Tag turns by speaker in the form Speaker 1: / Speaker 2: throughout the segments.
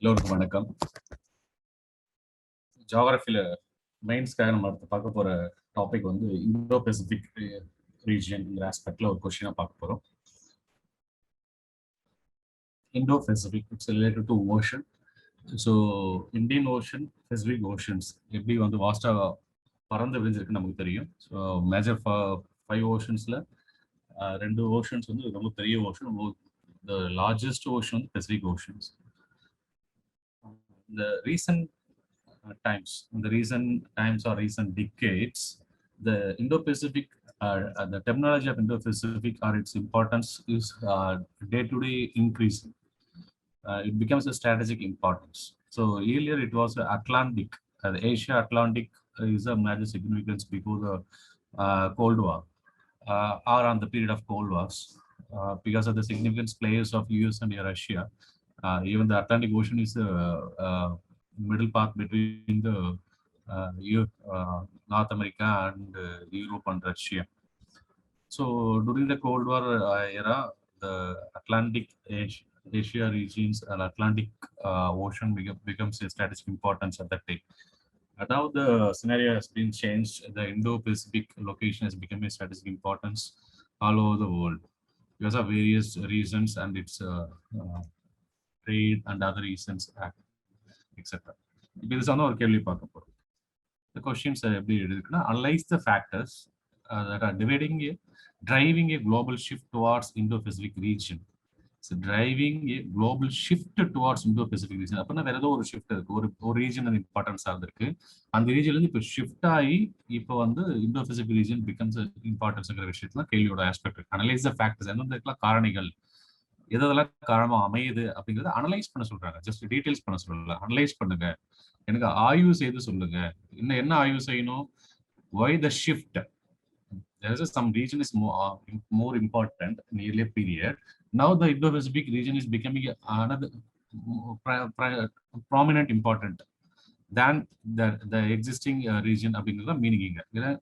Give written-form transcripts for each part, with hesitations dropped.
Speaker 1: எல்லோருக்கும் வணக்கம். ஜியோகிராஃபியில் மெயின்ஸ்க்காக நம்ம அடுத்து பார்க்க போகிற டாபிக் வந்து இந்தோ பெசிபிக் ரீஜியன்ங்கிற ஆஸ்பெக்டில் ஒரு கொஸ்டினாக பார்க்க போகிறோம். Indo Pacific it's related to ocean. So Indian ocean, Pacific oceans எப்படி வந்து வாஸ்டாக பறந்து விரிஞ்சிருக்குன்னு நமக்கு தெரியும். ஸோ மேஜர் 5 ஓஷன்ஸில் 2 ஓஷன்ஸ் வந்து ரொம்ப பெரிய ஓஷன். த லார்ஜஸ்ட் ஓஷன் வந்து Pacific oceans. The recent times or recent decades, the Indo-Pacific, the terminology of Indo-Pacific or its importance is day to day increasing. It becomes a strategic importance. So earlier it was Atlantic, the Asia Atlantic is a major significance before the Cold War or on the period of Cold Wars, because of the significant players of US and Russia. Even the Atlantic Ocean is a middle path between the North America and Europe and Russia. So during the Cold War era, the Atlantic Asia regions and Atlantic Ocean becomes a strategic importance at that time. And now the scenario has been changed. The Indo-Pacific location has become a strategic importance all over the world because of various reasons and its trade and other reasons, etc. This is ஒரு கேள்வி பார்க்க போறோம். The questions எப்படி இருக்குன்னா, analyze the factors that are driving a global shift towards Indo-Pacific region. So driving a global shift towards Indo-Pacific region. அப்பனா வேற ஏதோ ஒரு ஷிஃப்ட் இருக்கு, ஒரு ரீஜன் இம்பார்ட்டன்ஸா இருக்கு. அந்த ரீஜன்ல இருந்து இப்போ ஷிஃப்ட் ஆகி இப்போ வந்து Indo-Pacific region becomes இம்பார்ட்டன்ஸ்ங்கிற விஷயத்துல கேள்வியோட ஆஸ்பெக்ட் இருக்கு. அனலைஸ் த ஃபேக்டர்ஸ், எந்தெந்த காரணிகள் எதெல்லாம் காரணமா அமையுது அப்படிங்கறத அனலைஸ் பண்ண சொல்றாங்க. ஜஸ்ட் டீடைல்ஸ் பண்ண சொல்லல, அனலைஸ் பண்ணுங்க, எனக்கு ஆய்வு செய்து சொல்லுங்க. என்ன ஆய்வு செய்யணும்? Why the shift? There is some region is more important in earlier period. Now the Indo-Pacific region is becoming another prominent important than the existing region. அப்படிங்கறத மீனிங் இங்க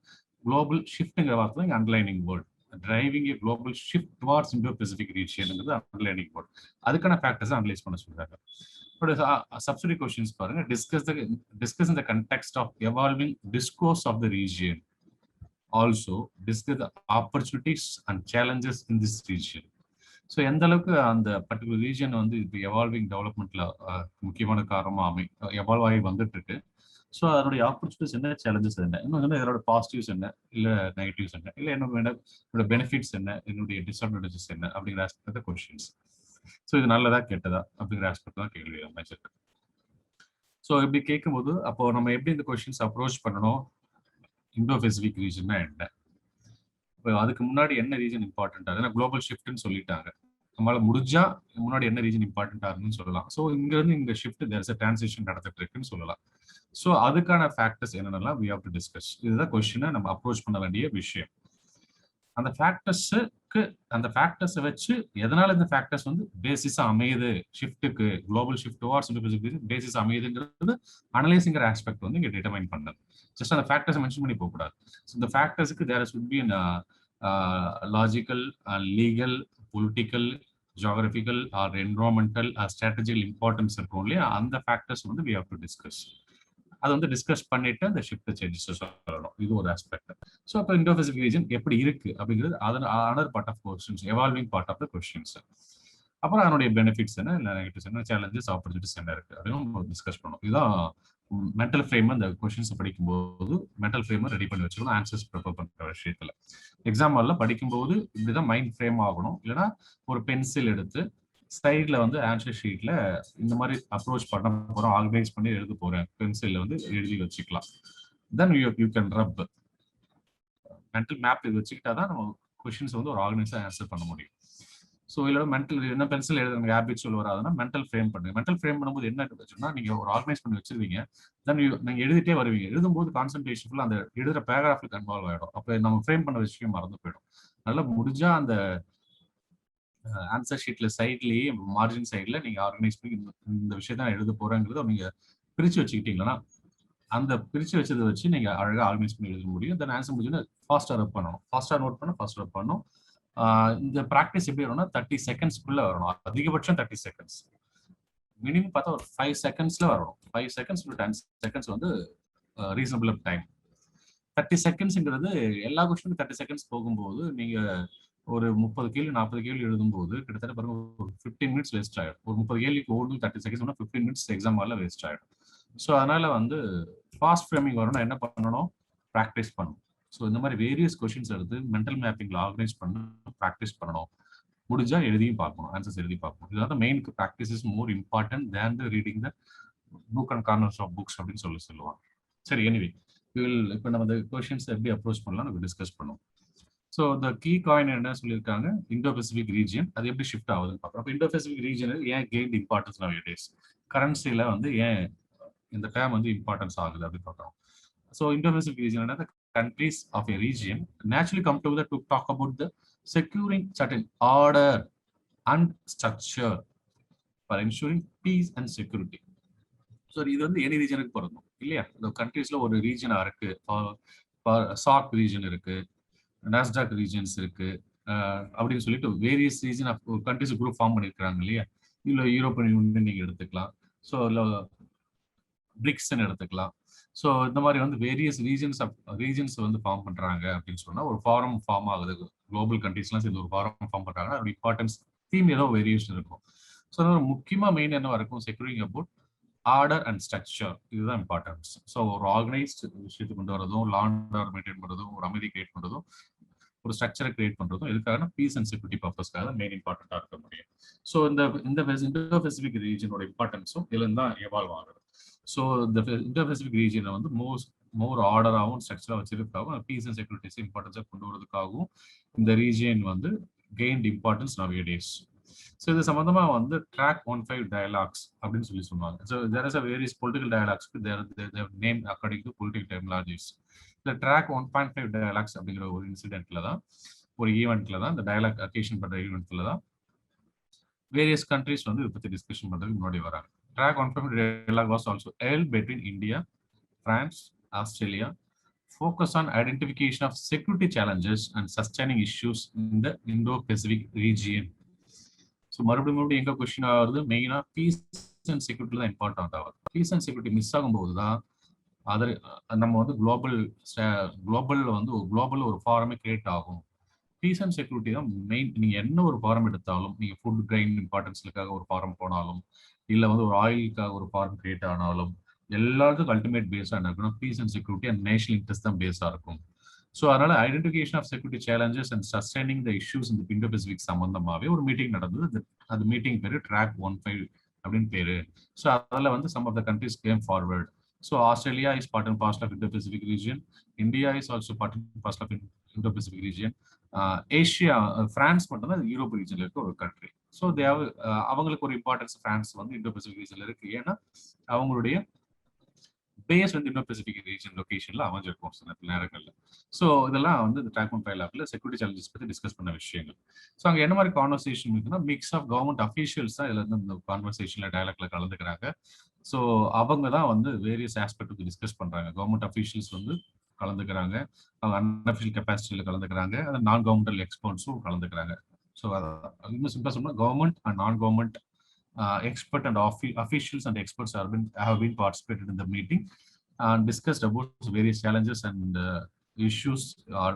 Speaker 1: global shiftingங்கிற வார்த்தை underlining word. Driving a global shift towards Indo-Pacific region is the underlining word. அதுக்கான factors analyze பண்ண சொல்றாங்க. But subsidiary questions பாருங்க. Discuss in the context of evolving discourse of the region. Also discuss the opportunities and challenges in this region. So எந்த அளவுக்கு அந்த particular region வந்து இப்போ evolving டெவலப்மெண்ட்ல முக்கியமான காரணமா எவால்வ் ஆகி வந்துட்டு இருக்கு. ஸோ அதனுடைய ஆப்பர்ச்சுனிட்டிஸ் என்ன, சேலஞ்சஸ் என்ன, இன்னும் இதோட பாசிட்டிவ்ஸ் என்ன, இல்லை நெகட்டிவ்ஸ் என்ன, இல்லை என்னோட பெனிஃபிட்ஸ் என்ன, என்னுடைய டிஸ்அட்வான்டேஜஸ் என்ன அப்படிங்கிற ஆஸ்பெக்ட் தான் கொஸ்டின்ஸ். ஸோ இது நல்லதா கெட்டதா அப்படிங்கிற ஆஸ்பெக்ட் தான் கேள்வி அமைச்சிருக்கு. ஸோ இப்படி கேட்கும்போது அப்போ நம்ம எப்படி இந்த கொஸ்டின்ஸ் அப்ரோச் பண்ணணும்? இந்தோ-பெசிபிக் ரீஜன்னா என்ன, அதுக்கு முன்னாடி என்ன ரீஜன் இம்பார்ட்டன்ட் ஆகுது? குளோபல் ஷிஃப்ட்னு சொல்லிட்டாங்க. நம்மளால முடிஞ்சா முன்னாடி என்ன ரீஜன் இம்பார்ட்டன்ட் ஆகுதுன்னு சொல்லலாம். ஸோ இங்க இருந்து இந்த shift there is a transition நடந்துட்டு இருக்குன்னு சொல்லலாம். ஸோ அதுக்கான ஃபேக்டர்ஸ் என்னென்னலாம் we have to discuss. இதுதான் கொஸ்டினை நம்ம அப்ரோச் பண்ண வேண்டிய விஷயம். அந்த ஃபேக்டர்ஸை வச்சு எதனால இந்த ஃபேக்டர்ஸ் வந்து பேசிஸா அமையுது ஷிஃப்ட்டுக்கு, global shift towards Indo Pacific basis அமையுதுங்கிறது அனலைசிங்கிற ஆஸ்பெக்ட் வந்து இங்க டிட்டர்மைன் பண்ணது. ஜஸ்ட் அந்த ஃபேக்டர்ஸ் மென்ஷன் பண்ணி போகக்கூடாது. ஸோ இந்த ஃபேக்டர்ஸுக்கு there should be logical, legal, political, geographical or environmental strategical importance இருக்கும் இல்லையா, அந்த ஃபேக்டர்ஸ் வந்து we have to discuss. அதை வந்து டிஸ்கஸ் பண்ணிட்டு அந்த ஷிஃப்ட் சேஞ்சஸ் சொல்லணும். இது ஒரு ஆஸ்பெக்ட். ஸோ அப்போ இந்தோ-பெசிபிக் ரீஜன் எப்படி இருக்கு அப்படிங்கிறது other part of questions, evolving part of the questions. அப்புறம் அதனுடைய பெனிஃபிட்ஸ் என்ன, இல்லை நெகட்டிவ்ஸ் என்ன, சேலஞ்சஸ், ஆப்பர்ச்சுனிட்டிஸ் என்ன இருக்கு அப்படின்னு டிஸ்கஸ் பண்ணணும். இதுதான் மென்டல் ஃப்ரேம். அந்த கொஸ்டின்ஸ் படிக்கும்போது மென்டல் ஃப்ரேம் ரெடி பண்ணி வச்சுக்கணும் ஆன்சர்ஸ் ப்ரிப்பேர் பண்ற விஷயத்துல. எக்ஸாம் ஹாலில் படிக்கும்போது இப்படிதான் மைண்ட் ஃப்ரேம் ஆகணும். இல்லைன்னா ஒரு பென்சில் எடுத்து சைட்ல வந்து ஆன்சர் ஷீட்ல இந்த மாதிரி அப்ரோச் பண்ண போறோம், ஆர்கனைஸ் பண்ணி எழுத போறேன், பென்சில்ல வந்து எழுதி வச்சுக்கலாம். Then you can rough mental map இது வச்சுக்கிட்டாதான் நம்ம கொஸ்டின்ஸ் வந்து ஒரு ஆர்கனைஸா ஆன்சர் பண்ண முடியும். ஸோ இல்லை மென்டல் என்ன பென்சில் எழுதுற ஹேபிட் சொல்ல வராதுன்னா மென்டல் ஃப்ரேம் பண்ணுங்க. மென்டல் ஃப்ரேம் பண்ணும்போது என்ன வச்சுன்னா, நீங்க ஒரு ஆர்கனைஸ் பண்ணி வச்சிருவீங்க, தென் நீங்க எழுதிட்டே வருவீங்க. எழுதும்போது கான்சென்ட்ரேஷன் ஃபுல்லாக அந்த எழுதுற பேராகிராஃபில் இன்வால்வ் ஆகிடும். அப்போ நம்ம ஃப்ரேம் பண்ண விஷயம் மறந்து போயிடும். நல்லா முடிஞ்சா அந்த ஆன்சர் ஷீட்ல சைட்லயே மார்ஜின் சைட்ல நீங்க ஆர்கனைஸ் பண்ணி இந்த விஷயம் தான் எழுத போறேங்கிறத நீங்க பிரிச்சு வச்சுக்கிட்டீங்கன்னா, அந்த பிரிச்சு வச்சதை வச்சு நீங்க அழகா ஆர்கனைஸ் பண்ணி எழுத முடியும். தென் ஆன்சர் முடிஞ்சு ஃபாஸ்டா ரப் பண்ணணும், ஃபாஸ்டா நோட் பண்ணணும், ஃபாஸ்டா ரப் பண்ணணும். இந்த ப்ராக்டிஸ் எப்படி வரும்னா 30 செகண்ட்ஸ்க்குள்ள வரணும், அதிகபட்சம் 30 செகண்ட்ஸ். மினிமம் பார்த்தா ஒரு 5 செகண்ட்ஸ்ல வரணும். 5 செகண்ட்ஸ் டு 10 செகண்ட்ஸ் வந்து ரீசனபிள் டைம். 30 செகண்ட்ஸ்ங்கிறது எல்லா கொஸ்டினும் 30 செகண்ட்ஸ் போகும்போது நீங்க ஒரு 30 கேள்வி 40 கேள்வி எழுதும்போது கிட்டத்தட்ட பாருங்க ஒரு 15 மினிட்ஸ் வேஸ்ட் ஆயிடும். ஒரு 30 கேள்விக்கு ஓடும் 30 செகண்ட்ஸ் 15 மினிட்ஸ் எக்ஸாம் வரல வேஸ்ட் ஆயிடும். ஸோ அதனால வந்து ஃபாஸ்ட் ஃப்ரேமிங் வரணும், என்ன பண்ணணும், ப்ராக்டிஸ் பண்ணணும். ஸோ இந்த மாதிரி வேரியஸ் கொஸ்டின்ஸ் எடுத்து மென்டல் மேப்பிங்ல ஆர்கனைஸ் பண்ணி ப்ராக்டிஸ் பண்ணணும். முடிஞ்சா எழுதியும் பார்க்கணும், ஆன்சர்ஸ் எழுதி பார்க்கணும். இதாவது main practice is more important than the reading the book and corners of books அப்படின்னு சொல்லுவாங்க. சரி, எனிவே இப்போ நம்ம இந்த கொஸ்டின்ஸ் எப்படி அப்ரோச் பண்ணலாம் நம்ம டிஸ்கஸ் பண்ணுவோம். ஸோ இந்த கீ காயின் என்ன சொல்லியிருக்காங்க, இண்டோ பசிபிக் ரீஜியன் அது எப்படி ஷிஃப்ட் ஆகுதுன்னு பார்க்குறோம். அப்போ இண்டோ பசிபிக் ரீஜியன் ஏன் கெயின் இம்பார்ட்டன்ஸ் நவ் டேஸ், கரன்சியில் வந்து ஏன் இந்த டேம் வந்து இம்பார்ட்டன்ஸ் ஆகுது அப்படின்னு பார்க்குறோம். So Indo Pacific region the countries of a region naturally come together to talk about the securing certain order and structure for ensuring peace and security. So இது வந்து any ரீஜனுக்கு பொருந்தும் இல்லையா? இந்த கண்ட்ரீஸ்ல ஒரு ரீஜனா இருக்கு, சாக் ரீஜன் இருக்கு, நாஸ்டாக் ரீஜன்ஸ் இருக்கு, அப்படின்னு சொல்லிட்டு various region of countries group form பண்ணிருக்காங்க இல்லையா? இல்ல யூரோப்பியன் யூனியன் நீங்க எடுத்துக்கலாம், ஸோ இல்ல பிரிக்ஸ்ன்னு எடுத்துக்கலாம். ஸோ இந்த மாதிரி வந்து வேரியஸ் ரீஜன்ஸ் வந்து ஃபார்ம் பண்றாங்க அப்படின்னு சொன்னா ஒரு ஃபாரம் ஃபார்ம் ஆகுது. குளோபல் கண்ட்ரீஸ்லாம் சேர்ந்து ஒரு ஃபாரம் ஃபார்ம் பண்றாங்கன்னா அதோட இம்பார்ட்டன்ஸ் தீம் ஏதோ வேரியேஷன் இருக்கும். ஸோ முக்கியமா மெயின் என்னவா இருக்கும், securing about order and structure, இதுதான் இம்பார்ட்டன்ஸ். ஸோ ஒரு ஆர்கனைஸ்டு விஷயத்தை கொண்டு வரதும், லா அண்ட் ஆர்டர் மெயின்டைன் பண்றதும், ஒரு அமைதி கிரியேட் பண்றதும், ஒரு ஸ்ட்ரக்சரை கிரியேட் பண்றதும் எதுக்காக, பீஸ் அண்ட் செக்யூரிட்டி பர்பஸ்க்காக மெயின் இம்பார்ட்டன்டா இருக்க முடியும். ஸோ இந்த இண்டோ பசிபிக் ரீஜனோட இம்பார்ட்டன்ஸும் இதுல தான் எவால்வ் ஆகுது. ஸோ இந்த இண்டோ பசிபிக் ரீஜனை வந்து மோர் ஆர்டராகவும் ஸ்ட்ரக்சரா வச்சிருக்காகவும் பீஸ் அண்ட் செக்யூரிட்டிஸ் இம்பார்ட்டன்ஸா கொண்டு வரதுக்காகவும் இந்த ரீஜியன் வந்து கெயின்ட் இம்பார்ட்டன்ஸ் நவடேஸ். ஸோ இது சம்பந்தமா வந்து ட்ராக் 15 டயலாக்ஸ் அப்படின்னு சொல்லுவாங்க. So there is various political dialogues name according to political terminologies. இந்த ட்ராக் 1.5 டயலாக்ஸ் அப்படிங்கிற ஒரு இன்சிடென்ட்ல தான், ஒரு ஈவெண்ட்ல தான், இந்த டயலாக் அக்கேஷன் பண்ற ஈவெண்ட்ல தான் வேரியஸ் கண்ட்ரிஸ் வந்து இதை பத்தி டிஸ்கஷன் பண்றதுக்கு முன்னாடி வராங்க. Track 1.5 dialogue was also held between India, France, Australia, focus on identification of security challenges and sustaining issues in the Indo-Pacific region. So மறுபடியும் எங்க கொஸ்டின் ஆகுது, மெயினா பீஸ் அண்ட் செக்யூரிட்டி தான் இம்பார்ட்டன்ட் ஆகுது. பீஸ் அண்ட் செக்யூரிட்டி மிஸ் ஆகும்போது தான் அது நம்ம வந்து குளோபல் வந்து குளோபல் ஒரு ஃபாரமே கிரியேட் ஆகும். பீஸ் அண்ட் செக்யூரிட்டி தான் மெயின். நீங்க என்ன ஒரு ஃபாரம் எடுத்தாலும், நீங்க ஃபுட் கிரைன் இம்பார்ட்டன்ஸ்க்காக ஒரு ஃபாரம் போனாலும், இல்ல வந்து ஒரு ஆயிலுக்காக ஒரு ஃபாரம் கிரியேட் ஆனாலும், எல்லாத்துக்கும் அல்டிமேட் பேஸா என்ன இருக்கணும், peace and security and national interest தான் பேஸா இருக்கும். ஸோ அதனால identification of security challenges and sustaining the issues இந்த இண்டோ பசிபிக் சம்பந்தமாவே ஒரு மீட்டிங் நடந்தது. அது மீட்டிங் பேரு ட்ராக் 15 அப்படின்னு பேரு. ஸோ அதில் வந்து some of the countries came forward. So Australia is part and parcel of Indo Pacific region, India is also part and parcel of Indo Pacific region, Asia France மட்டும் தான் Europe ரீஜன்ல இருக்க ஒரு country. So அவங்களுக்கு ஒரு importance France வந்து Indo Pacific ரீஜன்ல இருக்கு. ஏன்னா அவங்களுடைய பேஸ் வந்து இண்டோ பசிபிக் ரீஜன் லொகேஷன்ல அமைஞ்சிருக்கும் சில நேரங்கள்ல. ஸோ இதெல்லாம் வந்து இந்த ட்ராக் 15 லேப்ல செக்யூரிட்டி சேலஞ்சஸ் பத்தி டிஸ்கஸ் பண்ண விஷயங்கள். ஸோ அங்கே என்ன மாதிரி கான்வர்சேஷன் இருக்குன்னா, மிக்ஸ் ஆஃப் கவர்மெண்ட் அஃபீஷியல்ஸ் தான் இதுல இருந்து இந்த கான்வர்சேஷன்ல டயலாக்ல கலந்துக்கிறாங்க. ஸோ அவங்க தான் வந்து வேரியஸ் ஆஸ்பெக்ட் டிஸ்கஸ் பண்றாங்க. கவர்மெண்ட் அஃபீஷியல்ஸ் வந்து கலந்துக்கிறாங்க, அவங்க அன்அஃபிஷியல் கெப்பாசிட்டியில கலந்துக்கிறாங்க, அந்த நான் கவர்மெண்டல் எக்ஸ்பர்ட்ஸும் கலந்துக்கிறாங்க. ஸோ இன்னும் சிம்பிளா சொன்னா கவர்மெண்ட் அண்ட் நான் government expert and officials and experts have been participated in the meeting and discussed about various challenges and issues are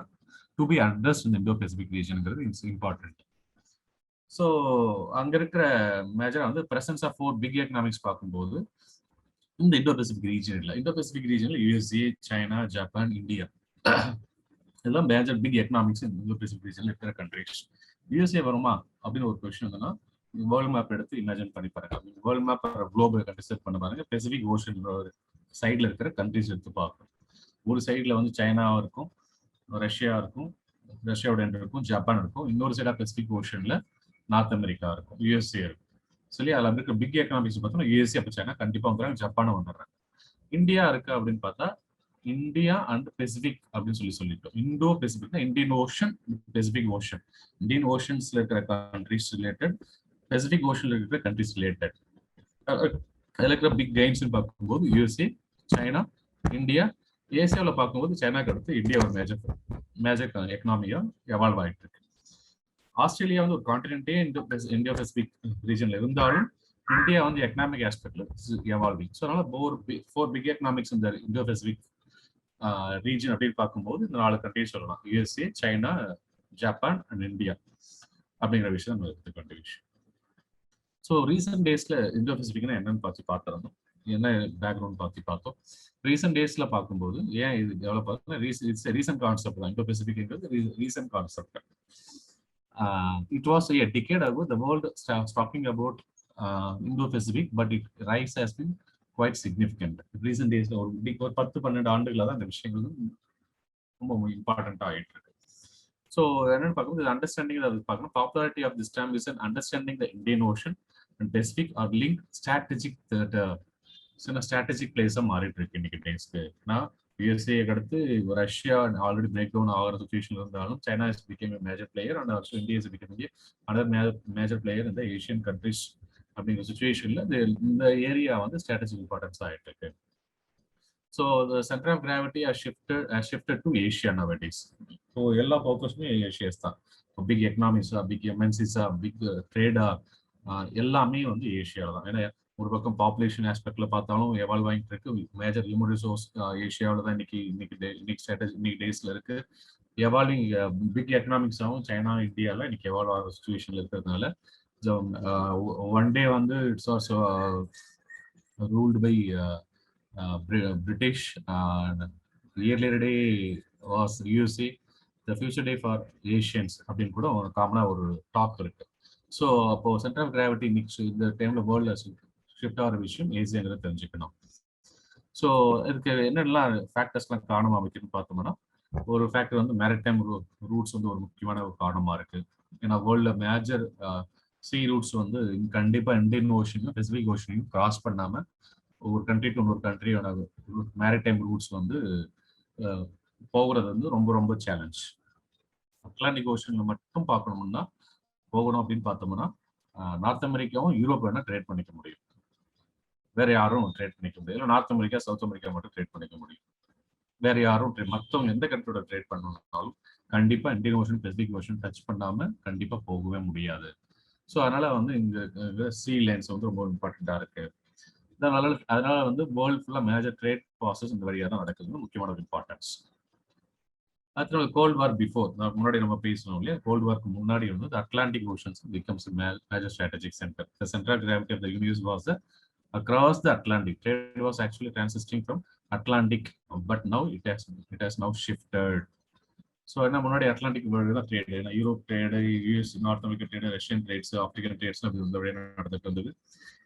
Speaker 1: to be addressed in the Indo-Pacific region. It's important. So அங்க இருக்கிற மேஜரா வந்து presence of 4 big economics பார்க்கும்போது இந்த Indo Pacific ரீஜன்ல USA, China, Japan, India இதெல்லாம் major big economics Indo Pacific ரீஜன்ல இருக்கிற countries. USA வருமா அப்படின்னு ஒரு கொஸ்டின் வந்தோம்னா, வேர்ல்ட் மேப் எடுத்து இமேஜின் பண்ணி பாருங்க. வேர்ல்ட் மேப் குளோபல் கண்டிசெப்ட் பண்ண பாருங்க. பெசிபிக் ஓஷன் சைட்ல இருக்கிற கண்ட்ரிஸ் எடுத்து பார்க்கணும். ஒரு சைட்ல வந்து சைனாவா இருக்கும், ரஷ்யா இருக்கும், ரஷ்யாவோட இருக்கும், ஜப்பான் இருக்கும். இன்னொரு சைடா பெசிபிக் ஓஷன்ல நார்த் அமெரிக்கா இருக்கும், USA இருக்கும். சொல்லி அதில் இருக்கிற பிக் எக்கனாமிக்ஸ் பார்த்தோம்னா USA அப்போ சைனா கண்டிப்பா வந்துடுறாங்க, ஜப்பானும் வந்துடுறாங்க. இந்தியா இருக்கு அப்படின்னு பார்த்தா இந்தியா அண்ட் பெசிபிக் அப்படின்னு சொல்லிட்டோம். Indo Pacific Indian ocean, Pacific ocean. Indian ஓஷன்ஸ்ல இருக்கிற கண்ட்ரிஸ் ரிலேட்டட், பெசிபிக் ஓஷன்ல இருக்கிற கண்ட்ரிஸ் ரிலேட்டட். அதில் இருக்கிற பிக் கெயின்ஸ் பார்க்கும்போது USA, சைனா, இந்தியா. ஏசியாவில் பார்க்கும்போது சைனாக்கு அடுத்து இந்தியா ஒரு மேஜர் எக்கனாமியா எவால்வ் ஆகிட்டு இருக்கு. ஆஸ்திரேலியா வந்து ஒரு கான்டினென்ட்டே இந்தோ பசிபிக் ரீஜன்ல இருந்தாலும் இந்தியா வந்து எக்கனாமிக் ஆஸ்பெக்ட்ல எவால்விங். ஸோ அதனால ஃபோர் பிக் எக்கனாமிக்ஸ் இந்த இந்தோ பெசிபிக் ரீஜன் அப்படின்னு பார்க்கும்போது இந்த 4 கண்ட்ரிஸ் சொல்லலாம். USA, China, Japan and India அப்படிங்கிற விஷயம் நம்ம எடுத்துக்க வேண்டிய விஷயம். ஸோ ரீசெண்ட் டேஸ்ல இந்தோ பெசிபிக்னா என்னன்னு பார்த்துருந்தோம், என்ன பேக்ரவுண்ட் பார்த்தோம். ரீசெண்ட் டேஸ்ல பார்க்கும்போது ஏன் இது டெவலப் ஆகுதுன்னா இட்ஸ் ரீசெண்ட் கான்செப்ட் தான். இந்தோ பெசிபிக்ங்கிறது recent concept. It was a decade ago the world starts talking about Indo-Pacific, but it rise has been quite significant. Recent days ஒரு 10-12 ஆண்டுகளா தான் இந்த விஷயங்கள் ரொம்ப இம்பார்ட்டன்ட் ஆயிட்டு இருக்கு. ஸோ என்னன்னு பார்க்கும்போது அண்டர்ஸ்டாண்டிங் அது பார்க்கணும். Popularity of this term is and understanding the Indian ocean and Pacific are link strategic பிளேஸா மாறிட்டு இருக்கு இன்னைக்கு டேஸ்க்கு. நான் யுஎஸ்ஏ அடுத்து ரஷ்யா ஆல்ரெடி பிரேக் டவுன் ஆகிற சுச்சுவேஷன் இருந்தாலும் China is became a major player and also India is became another major player இந்த ஏஷியன் கண்ட்ரிஸ் அப்படிங்கிற சுச்சுவேஷன்ல இந்த ஏரியா வந்து ஸ்ட்ராட்டஜிக் இம்பார்ட்டன்ஸ் ஆகிட்டு இருக்கு. So the center of gravity has shifted to Asia nowadays. So எல்லா ஃபோக்கஸுமே Asia's தான். Big எக்கனாமிக்ஸா, big எம்என்சிஸா, big ட்ரேடா எல்லாமே வந்து ஏஷியாவில் தான். ஏன்னா ஒரு பக்கம் பாப்புலேஷன் ஆஸ்பெக்ட்ல பார்த்தாலும் எவால்வ் ஆகிட்டு இருக்கு. மேஜர் ஹியூமன் ரிசோர்ஸ் ஏஷியாவில் தான் இன்னைக்கு டேஸ்ல இருக்கு. எவால்விங் பிக் எக்கனாமிக்ஸாகவும் சைனா, இந்தியாவில் இன்னைக்கு எவால்வ் ஆகிற சுச்சுவேஷன்ல இருக்கிறதுனால ஒன் டே வந்து it's also ruled by British, earlier day was USA, the future day for Asians அப்படின்னு கூட ஒரு காமனா ஒரு டாக் இருக்கு. ஸோ அப்போ சென்டர் ஆஃப் கிராவிட்டி இந்த டைம்ல வேர்ல்ட்ல ஷிஃப்ட் ஆகிற விஷயம் ஏசியாங்கிறத தெரிஞ்சுக்கணும். ஸோ இதுக்கு என்னெல்லாம் ஃபேக்டர்ஸ்லாம் காரணமாக வைக்கணும்னு பார்த்தோம்னா, ஒரு ஃபேக்டர் வந்து மேரிடைம் ரூட்ஸ் வந்து ஒரு முக்கியமான ஒரு காரணமா இருக்கு. ஏன்னா வேர்ல்ட்ல மேஜர் சி ரூட்ஸ் வந்து கண்டிப்பா இந்தியன் ஓஷனையும் பெசிபிக் ஓஷனையும் கிராஸ் பண்ணாம ஒரு கண்ட்ரி டு இன்னொரு கண்ட்ரியோட மேரிடைம் ரூட்ஸ் வந்து போகிறது வந்து ரொம்ப ரொம்ப சேலஞ்ச். அட்லாண்டிக் ஓஷன்ல மட்டும் பார்க்கணும்னா போகணும் அப்படின்னு பார்த்தோம்னா நார்த் அமெரிக்காவும் யூரோப் வேணா ட்ரேட் பண்ணிக்க முடியும், வேற யாரும் ட்ரேட் பண்ணிக்க முடியும். இல்லை நார்த் அமெரிக்கா, சவுத் அமெரிக்கா மட்டும் ட்ரேட் பண்ணிக்க முடியும், வேற யாரும் மற்றவங்க எந்த கண்ட்ரியோட ட்ரேட் பண்ணணும்னாலும் கண்டிப்பா Indian ocean Pacific ocean touch பண்ணாம கண்டிப்பா போகவே முடியாது. ஸோ அதனால வந்து இங்க சி லைன்ஸ் வந்து ரொம்ப இம்பார்ட்டண்டா இருக்கு. அதனால வந்து வேர்ல்ட் ஃபுல்லா மேஜர் ட்ரேட் ப்ராசஸ் இந்த வழியாக தான் நடக்குதுன்னு முக்கியமான ஒரு இம்பார்ட்டன்ஸ். அடுத்த கோல்ட் வார் பிஃபோர், முன்னாடி நம்ம பேசணும் இல்லையா, கோல்ட் வார்க்கு முன்னாடி வந்து Atlantic oceans becomes major strategic centre. The centre of gravity of the universe was across the Atlantic. Trade was actually transiting from Atlantic, but now it has now shifted. So என்ன முன்னாடி Atlantic world தான் trade, ஏன்னா Europe trade, US, North America trade, Russian trades, African trades அப்படி இந்த வழியாக நடந்துட்டு இருந்தது.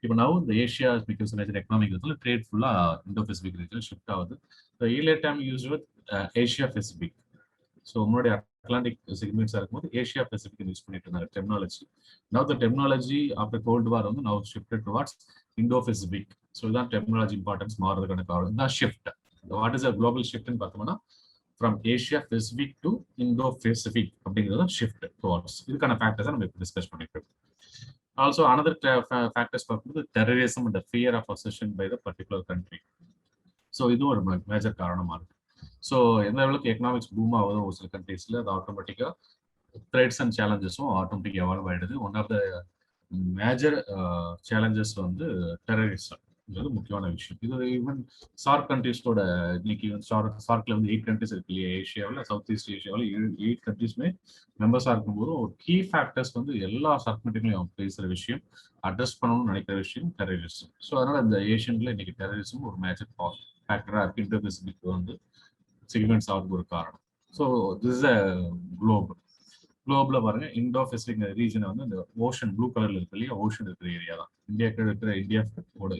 Speaker 1: இப்போ நவ் இந்த Asia because major economic trade ஃபுல்லா இந்தோ பெசிபிக் ரீஜன் ஷிஃப்ட் ஆகுது. So earlier time use with Asia Pacific. So முன்னாடி அட்லாண்டிக் செக்மெண்ட்ஸாக இருக்கும்போது ஏஷியா பெசிபிக் யூஸ் பண்ணிட்டு இருந்தாங்க technology. Now the technology after cold war வந்து நவ் ஷிஃப்டட் டுவார்ட்ஸ் இந்தோ Pacific. So இதுதான் technology importance மாறுறதுக்கான காரணம். இதுதான் shift. What is a global ஷிஃப்ட்னு பார்த்தோம்னா from Asia Pacific to Indo-Pacific அப்படிங்கிறது ஷிஃப்ட் டுவார்ட்ஸ். இதுக்கான ஃபேக்டர்ஸை நம்ம இப்போ டிஸ்கஸ் பண்ணிட்டு இருக்கோம். ஆல்சோ அனதர் ஃபேக்டர்ஸ் பார்க்கும்போது terrorism and fear of accession by the particular country. So இதுவும் ஒரு மேஜர் காரணமாக இருக்கு. ஸோ எந்த அளவுக்கு எக்கனாமிக்ஸ் பூம் ஆகுதோ ஒரு சில கண்ட்ரீஸ்ல அது ஆட்டோமேட்டிக்காக த்ரெட்ஸ் அண்ட் சேலஞ்சஸும் ஆட்டோமேட்டிக் எவால்வ் ஆயிடுது. One of the major challenges வந்து டெரரிசம், இது முக்கியமான விஷயம். இது ஈவன் சார்க் கண்ட்ரீஸோட இன்னைக்கு சார்க்ல வந்து 8 கண்ட்ரீஸ் இருக்கு இல்லையா, ஏஷியாவில் சவுத் ஈஸ்ட் ஏஷியாவில் 8 கண்ட்ரீஸ்மே மெம்பர்ஸா இருக்கும்போது ஒரு கீ ஃபேக்டர்ஸ் வந்து எல்லா சார்க் கண்ட்ரிகளையும் பேசுற விஷயம், அட்ரஸ் பண்ணணும்னு நினைக்கிற விஷயம் டெரரிசம். ஸோ அதனால இந்த ஏஷியன்ல இன்னைக்கு டெரரிசம் ஒரு மேஜர் ஃபேக்டரா இருக்கு. இந்தோ பெசிபிக் வந்து செக்மெண்ட்ஸ் ஆகுது ஒரு காரணம். ஸோ திஸ் இஸ் அ குளோப்ல பாருங்க, இந்தோ பெசிபிக் ரீஜனை வந்து இந்த ஓஷன் ப்ளூ கலர்ல இருக்கு இல்லையா, ஓஷன் இருக்கிற ஏரியா தான் இந்தியாவுக்கு இருக்கிற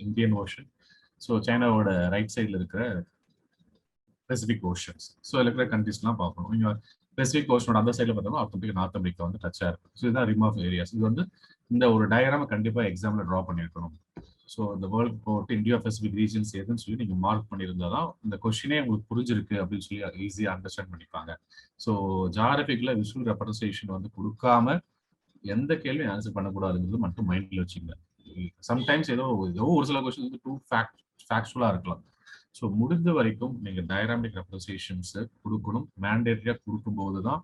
Speaker 1: இந்தியன் ஓஷன். ஸோ சைனாவோட ரைட் சைட்ல இருக்கிற பெசிபிக் ஓஷன்ஸ். ஸோ இதுல இருக்கிற கண்ட்ரிஸ்லாம் பார்க்கணும். நீங்க பெசிபிக் ஓஷனோட அந்த சைட்ல பார்த்தோம்னா ஆட்டோமேட்டிக் நார்த் அமெரிக்கா வந்து டச்சா இருக்கு. ஸோ இதுதான் ரிம் ஆஃப் ஏரியாஸ். இது வந்து இந்த ஒரு டயக்ராம கண்டிப்பா எக்ஸாம்ல ட்ரா பண்ணியிருக்கணும். ஸோ இந்த வேர்ல்ட் போட்டு இந்தியா பெசிபிக் ரீஜன்ஸ் எதுன்னு சொல்லி நீங்க மார்க் பண்ணியிருந்தாதான் இந்த கொஸ்டினே உங்களுக்கு புரிஞ்சிருக்கு அப்படின்னு சொல்லி ஈஸியா அண்டர்ஸ்டாண்ட் பண்ணிப்பாங்க. ஸோ ஜியோகிராபிக்ல விஷுவல் ரெப்ரசன்டேஷன் வந்து கொடுக்காம எந்த கேள்வியும் ஆன்சர் பண்ணக்கூடாதுங்கிறது மட்டும் மைண்ட்ல வச்சுங்க. சம்டைம்ஸ் ஏதோ ஒரு சில கொஸ்டின் வந்து டூ ஃபேக்சுவலா இருக்கலாம். ஸோ முடிஞ்ச வரைக்கும் நீங்க டயக்ராமிக் ரெப்ரசன்டேஷன்ஸ் கொடுக்கணும். மேண்டேட்டரியா கொடுக்கும் போதுதான்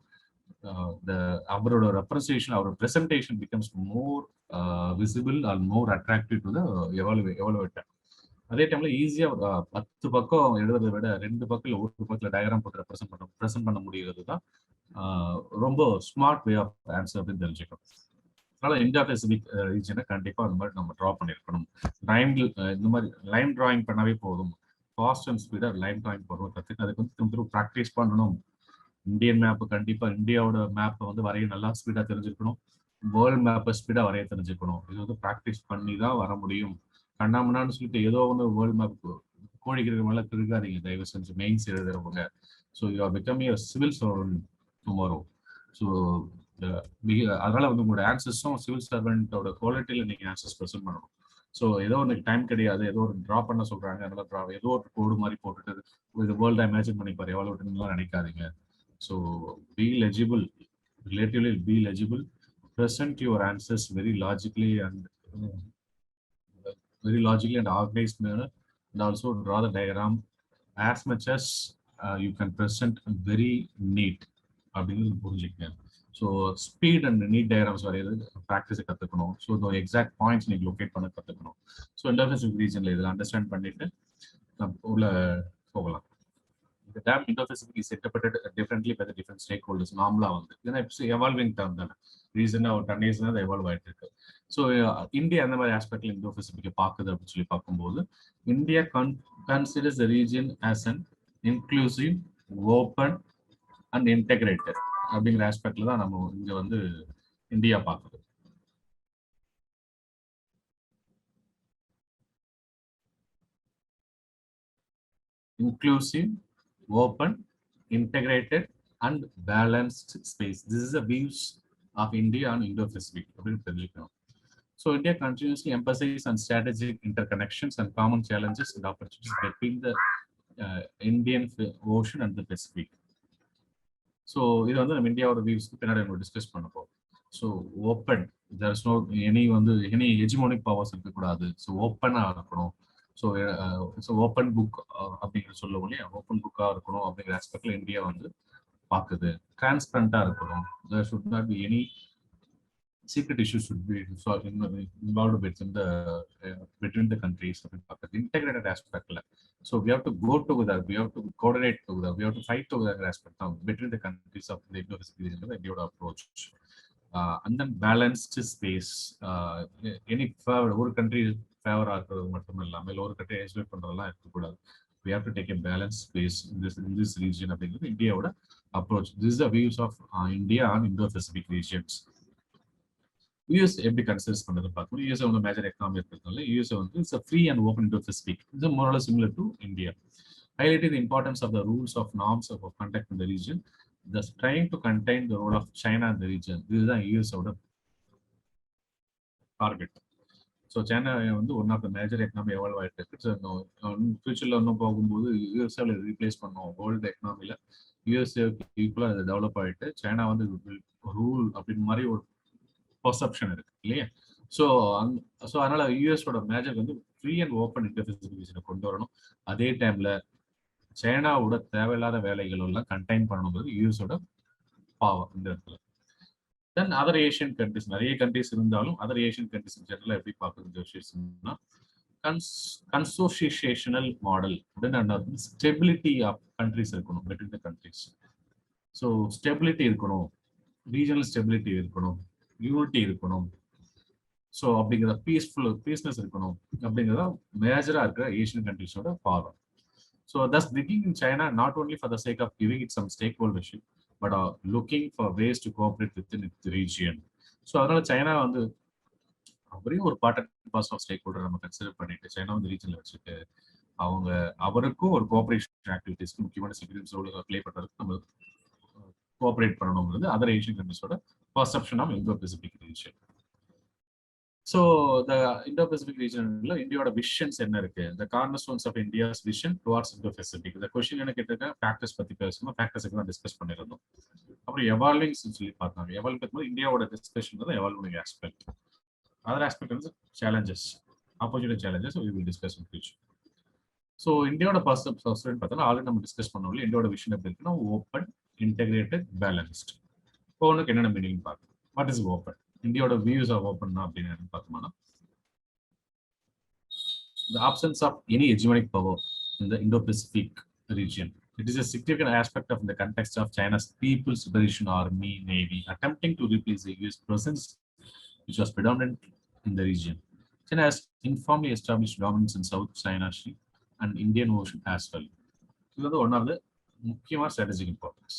Speaker 1: அவரோட ரெப்ரசன்டேஷன், அவரோட presentation becomes more visible or more attractive to the evaluator. அதே டைம்ல ஈஸியா 10 பக்கம் எழுதுறதை விட 2 பக்கம் இல்லை 1 பக்கத்துல டயக்ராம் போட்டு ப்ரெசென்ட் பண்ண முடிகிறது தான் ரொம்ப ஸ்மார்ட் வே ஆஃப் ஆன்சர் அப்படின்னு தெரிஞ்சுக்கணும். அதனால இந்தோ பசிபிக் ரீஜனை கண்டிப்பா அந்த மாதிரி நம்ம ட்ரா பண்ணிருக்கணும். இந்த மாதிரி லைன் டிராயிங் பண்ணாவே போதும். Fast and speedo line drawing போடுறோம் கற்றுக்கு அதுக்கு வந்து திரும்ப ப்ராக்டிஸ் பண்ணணும். இந்தியன் மேப் கண்டிப்பா இந்தியாவோட மேப்பை வந்து வரைய நல்லா ஸ்பீடா தெரிஞ்சிருக்கணும். வேர்ல்டு மேப்பை ஸ்பீடா வரைய தெரிஞ்சுக்கணும். இது வந்து ப்ராக்டிஸ் பண்ணி தான் வர முடியும். கண்ணாமண்ணான்னு சொல்லிட்டு ஏதோ ஒன்று வேர்ல்டு மேப் கோழிக்கிற மேல திருக்காதீங்க தயவு செஞ்சு மெயின்ஸ் எழுதுறவங்க. So you are becoming civil servant tomorrow. So அதனால வந்து உங்களோட ஆன்சர்ஸும் சிவில் சர்வெண்டோட குவாலிட்டியில நீங்க ஆன்சர்ஸ் ப்ரெசென்ட் பண்ணணும். ஸோ ஏதோ ஒன்று டைம் கிடையாது, ஏதோ ஒரு ட்ரா பண்ண சொல்றாங்க, அதனால ஏதோ ஒரு கோடு மாதிரி போட்டுட்டு இது வேர்ல்டா இமேஜின் பண்ணி பாரு எவ்வளோ நினைக்காதீங்க. So be legible, relatively be legible, present your answers very logically and organized manner, and also draw the diagram as much as you can present very neat அப்படிங்கிறது புரிஞ்சுக்கங்க. So speed and neat diagrams வரைகிறது ப்ராக்டிஸை கற்றுக்கணும். So இந்த exact points நீங்கள் locate பண்ண கற்றுக்கணும். So Indo-Pacific ரீஜனில் இதில் அண்டர்ஸ்டாண்ட் பண்ணிட்டு உள்ள போகலாம். The term Indo-Pacific is interpreted differently by the different stakeholders. நார்மலா வந்து ஏன்னா இப்போ எவால்விங் டேர்ம் தானே, ரீசனா ஒரு 10 years தான் எவால்வ் ஆயிட்டு இருக்கு. ஸோ இந்தியா அந்த மாதிரி ஆஸ்பெக்ட்ல Indo-Pacific பாக்குது அப்படின்னு சொல்லி பார்க்கும்போது India considers the region as an inclusive, open and integrated அப்படிங்கிற ஆஸ்பெக்ட்ல தான் நம்ம இங்க வந்து இந்தியா பார்க்குது. Inclusive, open, integrated, and balanced space. This is the views of India on Indo-Pacific. So India continuously emphasizes on strategic interconnections and common challenges and opportunities between the Indian Ocean and the Pacific. So இது வந்து நம்ம இந்தியாவோட வியூஸ்க்கு பின்னாடி நம்ம discuss பண்ண போறோம். So open, there is no any hegemonic powers இருக்கக்கூடாது. So ஓப்பனாக இருக்கணும். ஸோ ஓப்பன் புக் அப்படிங்கிற சொல்லுவோம் இல்லையா, ஓப்பன் புக்காக இருக்கணும் அப்படிங்கிற ஆஸ்பெக்ட்ல இந்தியா வந்து பார்க்குது. டிரான்ஸ்பரண்டா இருக்கணும். There should not be any secret issues should be involved between the countries. Integrated aspect. So we have to go together, we have to coordinate together, we have to fight together aspect between the countries of the Indo-Pacific region, the India approach. And then balanced space. Any favor, one country favor or country isolate பண்றதெல்லாம் இருக்கக்கூடாது. We have to take a balanced space in this region அப்படிங்கிறது இந்தியாவோட approach. This is the views of India on Indo-Pacific regions. US எப்படி consider பண்றது பார்க்கணும். US வந்து major economy இருக்கிறதுனால US வந்து it's a free and open Indo-Pacific. It's more or less similar to India. Highlighting the importance of the rules of norms of conduct in the region, thus trying to contain the role of China in the region. This is the US ஓட target. So China வந்து one of the major economy evolve ஆகிட்டு இருக்கு. So ஃபியூச்சரில் இன்னும் போகும்போது யூஎஸ்ஏல replace பண்ணுவோம். World எக்கனாமியில் யூஎஸ்ஏக்கு ஈக்குவலாக அது டெவலப் ஆகிட்டு சைனா வந்து ரூல் அப்படின்னு மாதிரி ஒரு பர்செப்ஷன் இருக்கு இல்லையா. ஸோ அதனால யூஎஸோட மேஜர் வந்து ஃப்ரீ அண்ட் ஓப்பன் இன்டர்ஃபேஸ் கொண்டு வரணும். அதே டைம்ல சைனாவோட தேவையில்லாத வேலைகள் எல்லாம் கண்டெயின் பண்ணணுங்கிறது யூஎஸோட பாவம் இந்த இடத்துல. தென் அதர் ஏஷியன் கண்ட்ரிஸ், நிறைய கண்ட்ரிஸ் இருந்தாலும் அதர் ஏஷியன் கண்ட்ரிஸ் ஜெனரலா எப்படி பார்க்குறது விஷயம்னா கன்சோசியேஷனல் மாடல் அப்படின்னு ஸ்டெபிலிட்டி ஆஃப் கண்ட்ரிஸ் இருக்கணும் between the countries. So stability இருக்கணும், ரீஜனல் ஸ்டெபிலிட்டி இருக்கணும், யூனிட்டி இருக்கணும். ஸோ அப்படிங்கிற பீஸ்னஸ் இருக்கணும் அப்படிங்கிறத மேஜரா இருக்கிற ஏஷியன் கண்ட்ரிஸோட பாவம். ஸோ தஸ் பிகிங் in China not only for the sake of giving it some stake holdership but are looking for ways to cooperate within the region. So அதனால சைனா வந்து அவரையும் ஒரு part and parcel of stakeholder நம்ம consider பண்ணிட்டு China வந்து ரீஜன்ல வச்சுட்டு அவருக்கும் ஒரு கோஆபரேஷன் ஆக்டிவிட்டிஸ்க்கு முக்கியமான செக்யூரிட்டி ரோல் பிளே பண்றதுக்கு நம்ம கோஆபரேட் பண்ணணுங்கிறது அதர் ஏஷியன் கண்ட்ரிஸோட perception of Indo Pacific region. So the Indo Pacific ரீஜன்ல இந்தியாவோட விஷன்ஸ் என்ன இருக்கு, the cornerstones of India's vision towards Indo Pacific. இந்த கொஸ்டின் என்ன கேட்டிருக்கேன், ஃபேக்டர்ஸ் பத்தி பேசணும், ஃபேக்டர்ஸ் தான் டிஸ்கஸ் பண்ணிருந்தோம். அப்புறம் எவால்விங் சொல்லி பார்த்தாங்க. எவால்வ் பண்ணும்போது இந்தியாவோட டிஸ்கஷன் தான் எவால்விங் ஆஸ்பெக்ட். அதர் ஆஸ்பெக்ட் வந்து challenges, opposite challenges we will discuss in future. So இந்தியாவோட பர்செப்ஷன் பார்த்தோம்னா ஆல்ரெடி நம்ம டிஸ்கஸ் பண்ணோம்ல, இந்தியாவோட விஷன் எப்படி இருக்குன்னா ஓப்பன், இன்டெகிரேட்டட், பேலன்ஸ்ட். ஒன்றுக்கு என்னென்ன மீனிங் பார்க்கணும். What is open? இந்தியாவோட வியூஸ் ஓப்பன் அப்படின்னு பார்த்தோம்னா, the absence of any hegemonic power in the Indo-Pacific region. It is a significant aspect of the context of China's People's Liberation Army Navy attempting to replace the US presence, which was predominant in the region. China has informally established dominance in South China Sea and Indian Ocean as well. இது வந்து one of த முக்கியமான strategic importance.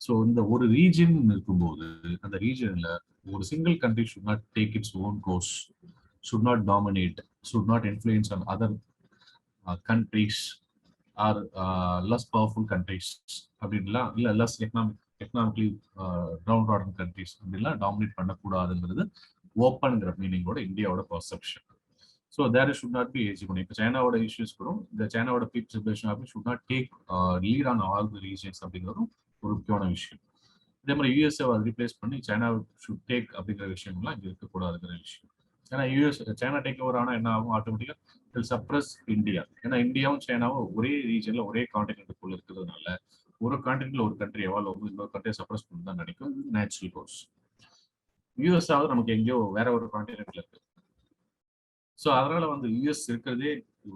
Speaker 1: So இந்த ஒரு region இருக்கும்போது அந்த ரீஜன்ல ஒரு single country should not take its own course, should not dominate, should not influence on other countries or less powerful countries அப்படின்லாம் இல்லை, less economically downtrodden countries அப்படின்லாம் டாமினேட் பண்ணக்கூடாதுங்கிறது ஓப்பன்ங்கிற மீனிங்கோட இந்தியாவோட perception. So there should not be hegemony. இப்போ சைனாவோட issues கூட இந்த சைனாவோட People's Liberation Army should not take lead on all the regions அப்படிங்கிறதும் ஒரு முக்கியமான விஷயம். இதே மாதிரி யூஎஸ்ஏ ரீப்ளேஸ் பண்ணி சைனா ஷுட் டேக் அப்படிங்கிற விஷயம்லாம் இங்கே இருக்கக்கூடாதுங்கிற விஷயம். ஏன்னா சைனா டேக் ஓவர் ஆனால் என்ன ஆகும், ஆட்டோமேட்டிக்காக வில் சப்ரஸ் இந்தியா. ஏன்னா இந்தியாவும் சைனாவும் ஒரே ரீஜன்ல ஒரே கான்டினென்ட்டுக்குள்ள இருக்கிறதுனால ஒரு கான்டினென்ட்ல ஒரு கண்ட்ரி எவால்வ் ஆகும், இன்னொரு கண்ட்ரியை சப்ரஸ் பண்ணி தான் நினைக்கும். Natural course. யூஎஸ் ஆகுது நமக்கு எங்கேயோ வேற ஒரு கான்டினென்ட்ல இருக்கு. ஸோ அதனால வந்து யூஎஸ் இருக்கிறதே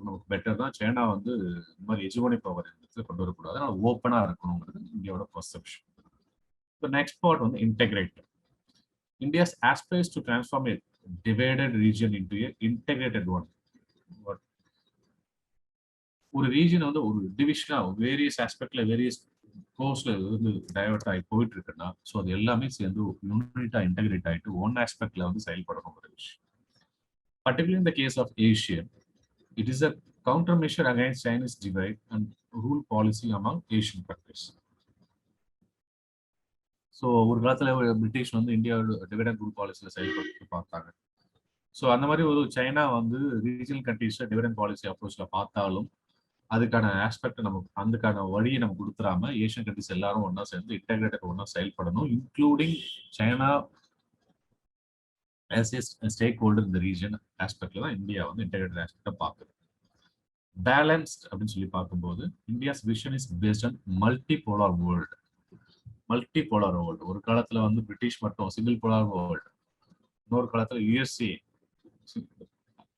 Speaker 1: நமக்கு பெட்டர் தான். சைனா வந்து இந்த மாதிரி எஜுகோனி பவர் கொண்டு வரக்கூடாது, அதனால ஓப்பனா இருக்கணுங்கிறது இந்தியாவோட பர்செப்ஷன். The next part வந்து integrate. India's aspires to transform a divided region into a integrated one. ஒரு ரீஜன் வந்து ஒரு டிவிஷனா வேரியஸ் ஆஸ்பெக்ட்ல வேரியஸ் கோர்ஸ்ல வந்து டைவர்ட் ஆகி போயிட்டு இருக்குன்னா, ஸோ அது எல்லாமே சேர்ந்து யூனிட்டா இன்டெகிரேட் ஆகிட்டு ஒன் ஆஸ்பெக்ட்ல வந்து செயல்படணும் ஒரு விஷயம். Particularly in the case of Asia, it is a countermeasure against Chinese divide and rule policy among Asian countries. So ஒரு காலத்துல பிரிட்டிஷ் வந்து இந்தியாவோட டிவைட் அண்ட் ரூல் பாலிசியில செயல்பட்டு பார்த்தாங்க. ஸோ அந்த மாதிரி ஒரு சைனா வந்து ரீஜனல் கண்ட்ரீஸ்ல டிவைட் அண்ட் பாலிசி அப்ரோச்ல பார்த்தாலும் அதுக்கான ஆஸ்பெக்ட் நமக்கு அதுக்கான வழியை நம்ம கொடுத்துறாம ஏஷியன் கண்ட்ரிஸ் எல்லாரும் ஒன்னா சேர்ந்து இன்டெகிரேட்டட் ஒன்னா செயல்படணும், including China as a stakeholder in the region ஆஸ்பெக்ட்ல தான் இந்தியா வந்து இன்டெகிரேட்டட் ஆஸ்பெக்டை பார்க்குது. பேலன்ஸ்ட் அப்படின்னு சொல்லி பார்க்கும்போது India's vision is based on multi polar world. Multi polar world. ஒரு காலத்துல வந்து பிரிட்டிஷ் மட்டும் சிங்கிள் போலார் வேர்ல்டு, இன்னொரு காலத்துல யுஎஸ்ஏ,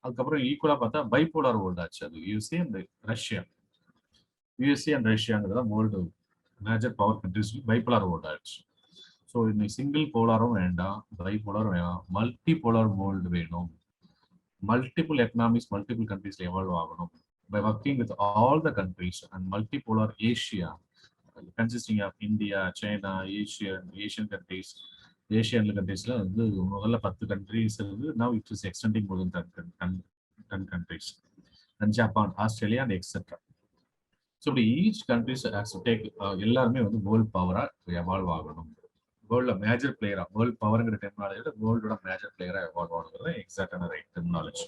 Speaker 1: அதுக்கப்புறம் ஈக்குவலா பார்த்தா பைபோலார் வேர்ல்டு ஆச்சு. அது USA and Russia. USA and ரஷ்யாங்கிறத world major power countries bipolar world ஆயிடுச்சு. ஸோ இன்னைக்கு சிங்கிள் போலாரும் வேண்டாம், பைபோலாரும் வேண்டாம், மல்டி போலார் வேர்ல்டு வேணும். மல்டிபிள் எக்கனாமிக்ஸ் மல்டிபிள் கண்ட்ரீஸ்ல எவால்வ் ஆகணும். By working with all the countries and multi polar Asia consisting of India, China, Asian countries. Asian கண்ட்ரீஸ்ல வந்து முதல்ல 10 கண்ட்ரீஸ் இருந்து now it is extending more then 10 countries and Japan, Australia and etcetera. So இப்படி each countries has to take எல்லாருமே வந்து world பவரா evolve ஆகணும். வேர்ல்ட்ல மேஜர் பிளேயரா, வேர்ல்ட் பவர்ங்கிற டெக்னாலஜியோட வேர்ல்டோட மேஜர் பிளேயரா எவால்வ் ஆகணுங்கிறது எக்ஸாக்டான ரைட் டெக்னாலஜி.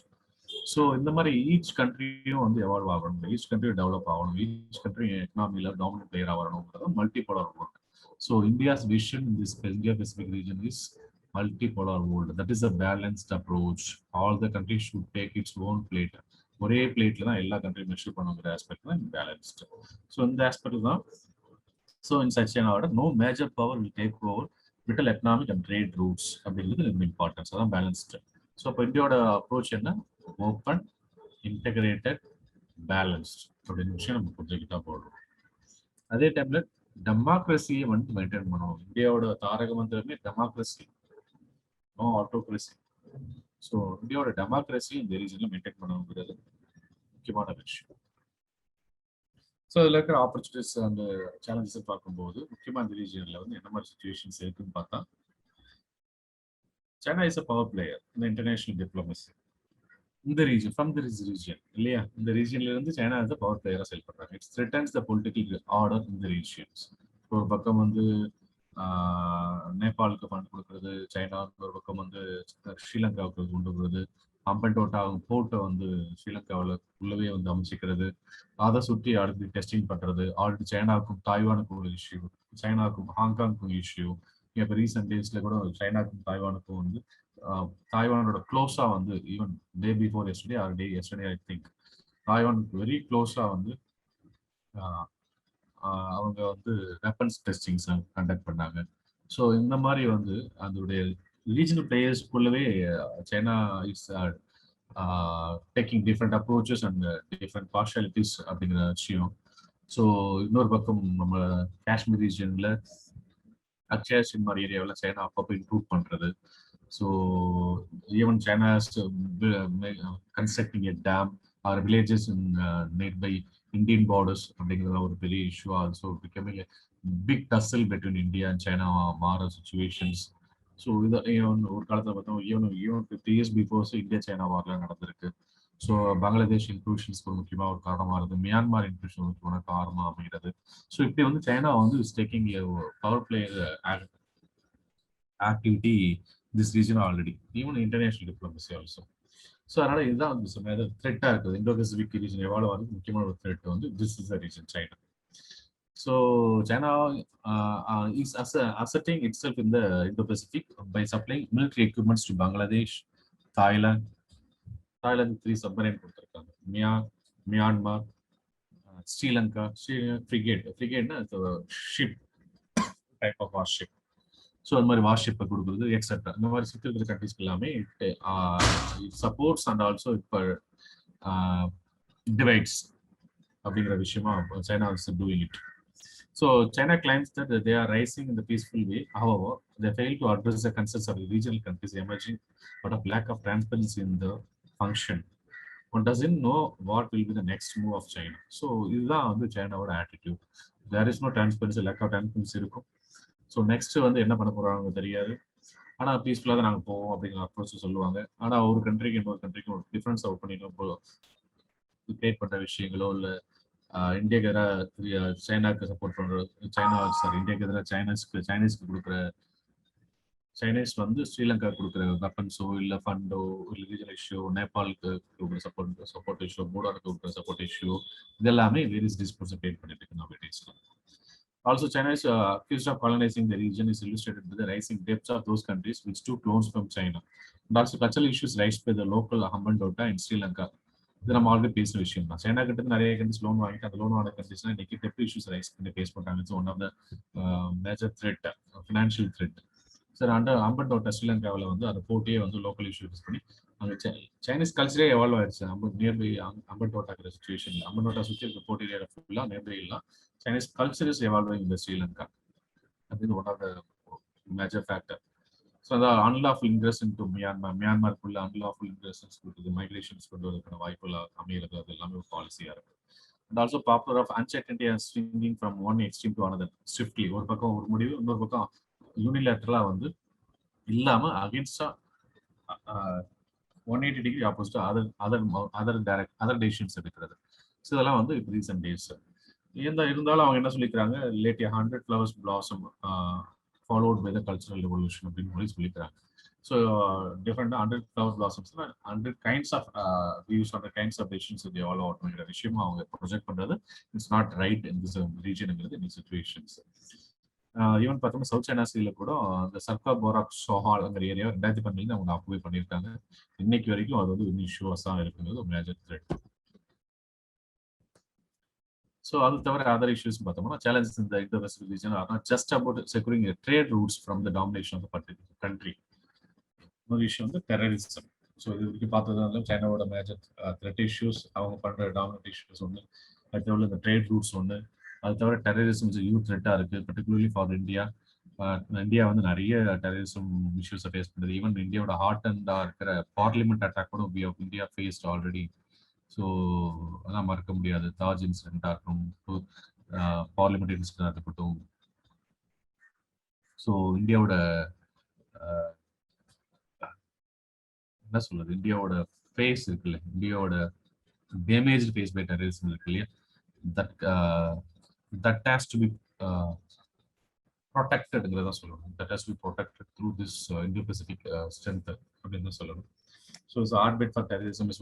Speaker 1: ஸோ இந்த மாதிரி ஈச் கண்ட்ரியும் வந்து எவால்வ் ஆகணும், ஈச் கண்ட்ரியும் டெவலப் ஆகணும், ஈச் கண்ட்ரி எக்கனாமியில டாமினன்ட் பிளேயரா வரணுங்கிறது multipolar world. So India's vision in this Indo-Pacific region is multipolar world. That is a balanced approach. All the countries should take its own plate. ஒரே பிளேட்ல தான் எல்லா கண்ட்ரியும் மெஷர் பண்ணுங்கிற ஆஸ்பெக்ட் தான் பேலன்ஸ்டு. ஸோ இந்த ஆஸ்பெக்ட் தான். So in such an order no major power will take over vital economic and trade routes அப்படிங்கிறது இம்பார்ட்டன்ஸ். அதான் பேலன்ஸ்டு. ஸோ இப்போ இந்தியாவோட அப்ரோச் என்ன, ஓப்பன், இன்டெகிரேட்டட், பேலன்ஸ்ட் அப்படின்னு விஷயம் நம்ம புரிஞ்சுக்கிட்டா போடுறோம். அதே டைம்ல டெமோக்ரஸியை வந்து மெயின்டைன் பண்ணணும். இந்தியாவோட தாரக மந்திரமே டெமோக்ரஸி, நோ ஆட்டோக்ரஸி. ஸோ இந்தியாவோட டெமோக்ரஸி இந்த ரீஜன்ல மெயின்டைன் பண்ணணுங்கிறது முக்கியமான விஷயம். ஸோ இதில் இருக்கிற ஆப்பர்ச்சுனிட்டிஸ் அண்ட் சேலஞ்சஸ் பார்க்கும்போது முக்கியமாக இந்த ரீஜன்ல வந்து என்ன மாதிரி சுச்சுவேஷன்ஸ் இருக்குன்னு பார்த்தா, China is a power player இந்த இன்டர்நேஷனல் டிப்ளமசி இந்த ரீஜன், ஃப்ரம் தி ரீஜன் இல்லையா, இந்த ரீஜன்ல இருந்து சைனா இஸ் அ பவர் பிளேயரா செயல்படுறாங்க. It's threatens the political order in the regions. ஒரு பக்கம் வந்து நேபாளுக்கு ஃபண்ட் கொடுக்கறது சைனா, ஒரு பக்கம் வந்து ஸ்ரீலங்காவுக்கு கொண்டு வருது, அம்பன்டோட்டா போர்ட்டை வந்து ஸ்ரீலங்காவில் உள்ளவே வந்து அமைச்சிக்கிறது, அதை சுற்றி அடுத்து டெஸ்டிங் பண்றது, ஆல்ரெடி சைனாவுக்கும் தாய்வானுக்கும் ஒரு இஷ்யூ, சைனாவுக்கும் ஹாங்காங்க்கும் இஷ்யூ. இப்போ ரீசெண்ட் டேஸ்ல கூட சைனாவுக்கும் தாய்வானுக்கும் வந்து தாய்வானோட க்ளோஸா வந்து even day before yesterday or day yesterday I think தாய்வானுக்கு வெரி க்ளோஸா வந்து அவங்க வந்து வெப்பன்ஸ் டெஸ்டிங்ஸ் கண்டக்ட் பண்ணாங்க. ஸோ இந்த மாதிரி வந்து அதோடைய regional players kullave China is taking different approaches and different partialities அப்படிங்கிற விஷயம். ஸோ இன்னொரு பக்கம் நம்ம காஷ்மீர் ரீஜன்ல அக்ஷயா சின்மார் ஏரியாவில் சைனா அப்பப்போ இன்க்ளூட் பண்றது. So even China constructing a dam or villages in nearby Indian borders அப்படிங்கிறது ஒரு பெரிய இஷ்யூ. Also becoming a big tussle between India and China மாற சுச்சுவேஷன்ஸ். ஸோ இது ஒரு காலத்தில் பார்த்தோம் even 50 years befores India China வார்லாம் நடந்திருக்கு. ஸோ பங்களாதேஷ் இன்க்ளூஷன்ஸ்க்கு ஒரு முக்கியமாக ஒரு காரணமாக இருக்குது, மியான்மர் இன்க்ளூஷன் முக்கியமான காரணமாக அமைகிறது. ஸோ இப்படி வந்து சைனா வந்து is taking power play activity this region already, even international diplomacy also. So அதனால இதுதான் வந்து சொன்ன த்ரெட்டாக இருக்குது. இந்தோ பசிபிக் ரீஜன் எவால்வ் ஆகிறது முக்கியமான ஒரு த்ரெட் வந்து this is the region China. So China is asserting itself in the Indo-Pacific by supplying military equipments to Bangladesh, Thailand. Thailand 3 submarine கொடுத்திருக்காங்க. மியான்மர், ஸ்ரீலங்கா, ஃப்ரிகேட்னா ship type of warship. So அந்த மாதிரி வார்ஷிப்பை கொடுக்குறது etcetera. இந்த மாதிரி சுற்றி இருக்கிற கண்ட்ரிஸ்க்கு எல்லாமே இட் சப்போர்ட்ஸ் அண்ட் ஆல்சோ இப்போ டிவைட்ஸ் அப்படிங்கிற விஷயமா China is doing it. So China claims that they are rising in the peaceful way. However, they fail to address the concerns of the regional countries emerging out of lack of transparency in the function. One doesn't know what will be the next move of China. So இதுதான் வந்து சைனாவோட attitude. There is no transparency, lack of transparency இருக்கும். So next வந்து என்ன பண்ண போறாங்க தெரியாது. ஆனால் பீஸ்ஃபுல்லாக தான் நாங்கள் போவோம் அப்படிங்கிற அப்ரோச் சொல்லுவாங்க. ஆனால் ஒரு கண்ட்ரிக்கு இன்னொரு கண்ட்ரிக்கு ஒரு டிஃப்ரென்ஸ் அவுட் பண்ணிடும் கிரியேட் பண்ணுற விஷயங்களோ இல்லை இந்தியாவுக்கு எதிராக சைனாக்கு சப்போர்ட் பண்றது, இந்தியாவுக்கு எதிராக சைனீஸ்க்கு கொடுக்குற சைனீஸ் வந்து ஸ்ரீலங்கா கொடுக்குற வெப்பன்ஸோ இல்லை ஃபண்டோ இல்லை ரீஜனல் இஷ்யூ, நேபாளுக்கு கொடுக்குற சப்போர்ட் இஷ்யூ, பூடானுக்கு கொடுக்குற சப்போர்ட் இஷ்யூ, இதெல்லாமே வேரியஸ் டிஸ்பியூட்ஸ் கிரியேட் பண்ணிட்டு இருக்கு nowadays. Also, China is accused of colonizing the region is illustrated by the rising debts of those countries which took loans from China. And also, cultural issues raised by the local Hambantota in Sri Lanka. இது நம்ம already பேசுற விஷயம் தான். China கிட்ட நிறைய countries loan வாங்கிட்டு அந்த loan வாங்க கண்ட்ரிஸ்லாம் இன்னைக்கு டெப்ட் இஷ்யூஸ் ரைஸ் பண்ணி பேஸ் பண்றாங்க. It's one of the major threat, financial threat. Sir Hambantota ஸ்ரீலங்காவில் வந்து அந்த போட்டியே வந்து லோக்கல் இஷ்யூ யூஸ் பண்ணி அங்கே சைனீஸ் கல்ச்சரே எவால்வ் ஆயிடுச்சு. நியர்பை அம்பன்டோட்டாக்கிற சுச்சுவேஷன், அம்பன்டோட்டா சுற்றி இருக்க போட்டி ஏரியா ஃபுல்லாக நியர்பை எல்லாம் Chinese culture is evolving in the Sri Lanka. I think one of the major factor. So the unlawful ingress into Myanmar full unlawful ingress into the migrations கொண்டு வரதுக்கான வாய்ப்புகள் அமைகிறது. அது எல்லாமே ஒரு பாலிசியா இருக்கு. And also popular of uncertainty and swinging from one extreme to another swiftly. ஒரு பக்கம் ஒரு முடிவு, இன்னொரு பக்கம் யூனிலேட்டரலா வந்து இல்லாம அகைன்ஸ்டா 180 டிகிரி ஆப்போசிட் அதர் டெசிஷன்ஸ் எடுக்கிறது. ஸோ இதெல்லாம் வந்து இப்போ ரீசன்ட் டேஸ் இருந்தாலும் அவங்க என்ன சொல்லிக்கிறாங்க, late 100 flowers blossom followed by the cultural revolution அப்படின்னு சொல்லி சொல்லிக்கிறாங்க. So different 100 flower blossoms 100 kinds of views, 100 kinds of decisions they all out அப்படிங்கிற விஷயமா அவங்க ப்ரொஜெக்ட் பண்றது it's not right in this ரீஜனுங்கிறது இந்த சிச்சுவேஷன்ஸ். ஈவன் பார்த்தோம்னா சவுத் சைனா சீல கூட அந்த சர்க்கா போராக் சோஹால்ங்கிற ஏரியா 2012 அவங்க ஆக்குபை பண்ணியிருக்காங்க. இன்னைக்கு வரைக்கும் அது வந்து இன்னும் இஷ்யூஸ் தான் இருக்குங்கிறது ஒரு மேஜர் த்ரெட். So, அது தவிர அதர் இஷ்யூஸ் பார்த்தோம்னா challenges in the Indo-Pacific region are not just about securing trade routes from the domination of the particular country. ஒரு விஷயம் வந்து டெரரிசம். ஸோ இது வரைக்கும் பார்த்ததுனால சைனாவோட மேஜர் த்ரெட் இஷ்யூஸ், அவங்க பண்ற டாமினன்ட் இஷ்யூஸ் ஒன்று, அது தவிர இந்த ட்ரேட் ரூட்ஸ் ஒன்று, அது தவிர டெரரிசம் யூ த்ரெட்டாக இருக்கு, பர்டிகுலர்லி ஃபார் இந்தியா. இந்தியா வந்து நிறைய டெரரிசம் இஷ்யூஸை ஃபேஸ் பண்ணுறது. ஈவன் இந்தியாவோட ஹார்ட் அண்டாக இருக்கிற பார்லிமெண்ட் அட்டாக் கூட இந்தியா ஃபேஸ்ட் ஆல்ரெடி. ஸோ அதான் மறக்க முடியாது. தாஜ் இன்சிடென்ட்டாக இருக்கட்டும், பார்லிமெண்ட் இன்சிடென்ட்டாக இருக்கட்டும். ஸோ இந்தியாவோட என்ன சொல்றது, இந்தியாவோட ஃபேஸ் இருக்குல்ல, இந்தியாவோட டேமேஜ் ஃபேஸ் பை டெரரிசம் இருக்கு இல்லையா, தட் ஹேஸ் டு பி ப்ரொடெக்டட்ங்கிறதா சொல்லணும். That has to B protected through this Indo-Pacific strength அப்படின்னு தான் சொல்லணும். So, the hotbed for terrorism is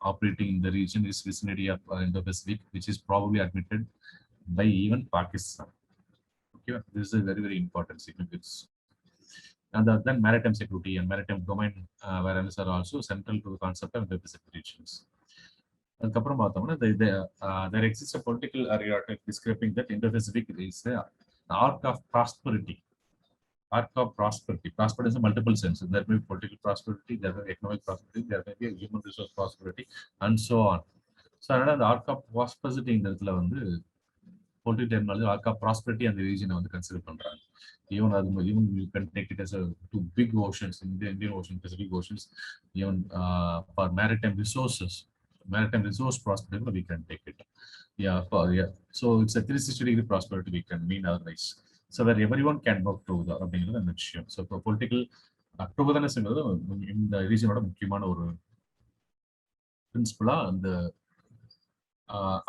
Speaker 1: operating in the region is vicinity of Indo-Pacific, which is probably admitted by even Pakistan. Okay, this is a very, very important significance. And then maritime security and maritime domain awareness are also central to the concept of Indo-Pacific regions. அதுக்கப்புறம் பார்த்தோம்னா there exists a political rhetoric describing that Indo-Pacific is the arc of prosperity. arc of prosperity. Prosperity is a multiple sense. There may be political prosperity, there may be economic prosperity, there may be human resource prosperity, and so on. So அதனால அந்த arc of prosperity இந்த இடத்துல வந்து political terminology arc of prosperity and the region வந்து consider பண்றாங்க. Even you can take it as two big oceans in the Indian Ocean, Pacific Oceans, even for maritime resource prosperity we can take it. Yeah. So it's a 360-degree prosperity we can mean otherwise. So where everyone can work together அப்படிங்கிறது அந்த விஷயம். So இப்போ political அக்டோபர்ங்கிறது இந்த ரீஜனோட முக்கியமான ஒரு பிரின்சிபலா அந்த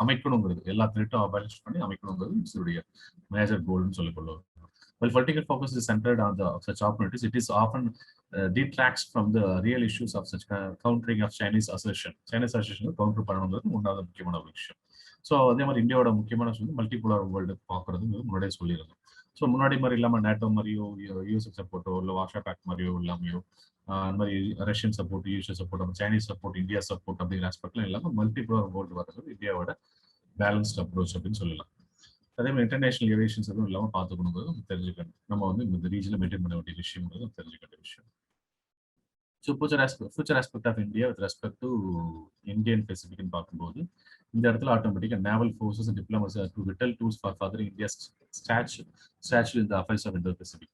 Speaker 1: அமைக்கணுங்கிறது எல்லா த்ரெட்டும் abolish பண்ணி அமைக்கணுங்கிறது இதோடைய major கோல்னு சொல்லிக்கொள்ளும். While political focus is centered on such opportunities, it is often detracts from the real issues of such countering of Chinese assertion. Chinese assertion counter பண்ணணுங்கிறது மூணாவது முக்கியமான ஒரு விஷயம். ஸோ அதே மாதிரி இந்தியாவோட முக்கியமான சொல்லி மல்டிபோலார் வேர்ல்டு பார்க்கறது முன்னாடியே சொல்லியிருந்தோம். ஸோ முன்னாடி மாதிரி இல்லாமல் நேட்டோ மாதிரியோ யூஎஸ்எக் சப்போர்ட்டோ இல்லை வாஷா பேக் மாதிரியோ இல்லாமையோ அந்த மாதிரி Russian support, US support, Chinese support, India support அப்படிங்கிற ஆஸ்பெக்ட்லாம் இல்லாமல் மல்டிபோலார் வேர்ல்டு வர்றது இந்தியாவோட பேலன்ஸ்ட் அப்ரோச் அப்படின்னு சொல்லலாம். அதே மாதிரி இன்டர்நேஷனல் ஏவியேஷன்ஸ் எதுவும் இல்லாமல் பார்த்துக்கணுங்கிறது தெரிஞ்சுக்கணும். நம்ம வந்து இந்த ரீஜனில் மெயின்டைன் பண்ண வேண்டிய விஷயங்கிறது தெரிஞ்சுக்க வேண்டிய விஷயம். So future aspect of India with respect to Indian பெசிபிக்னு பார்க்கும்போது இந்த இடத்துல ஆட்டோமேட்டிக்காக naval forces and diplomacy two vital tools for furthering India stature in the affairs of Indo Pacific.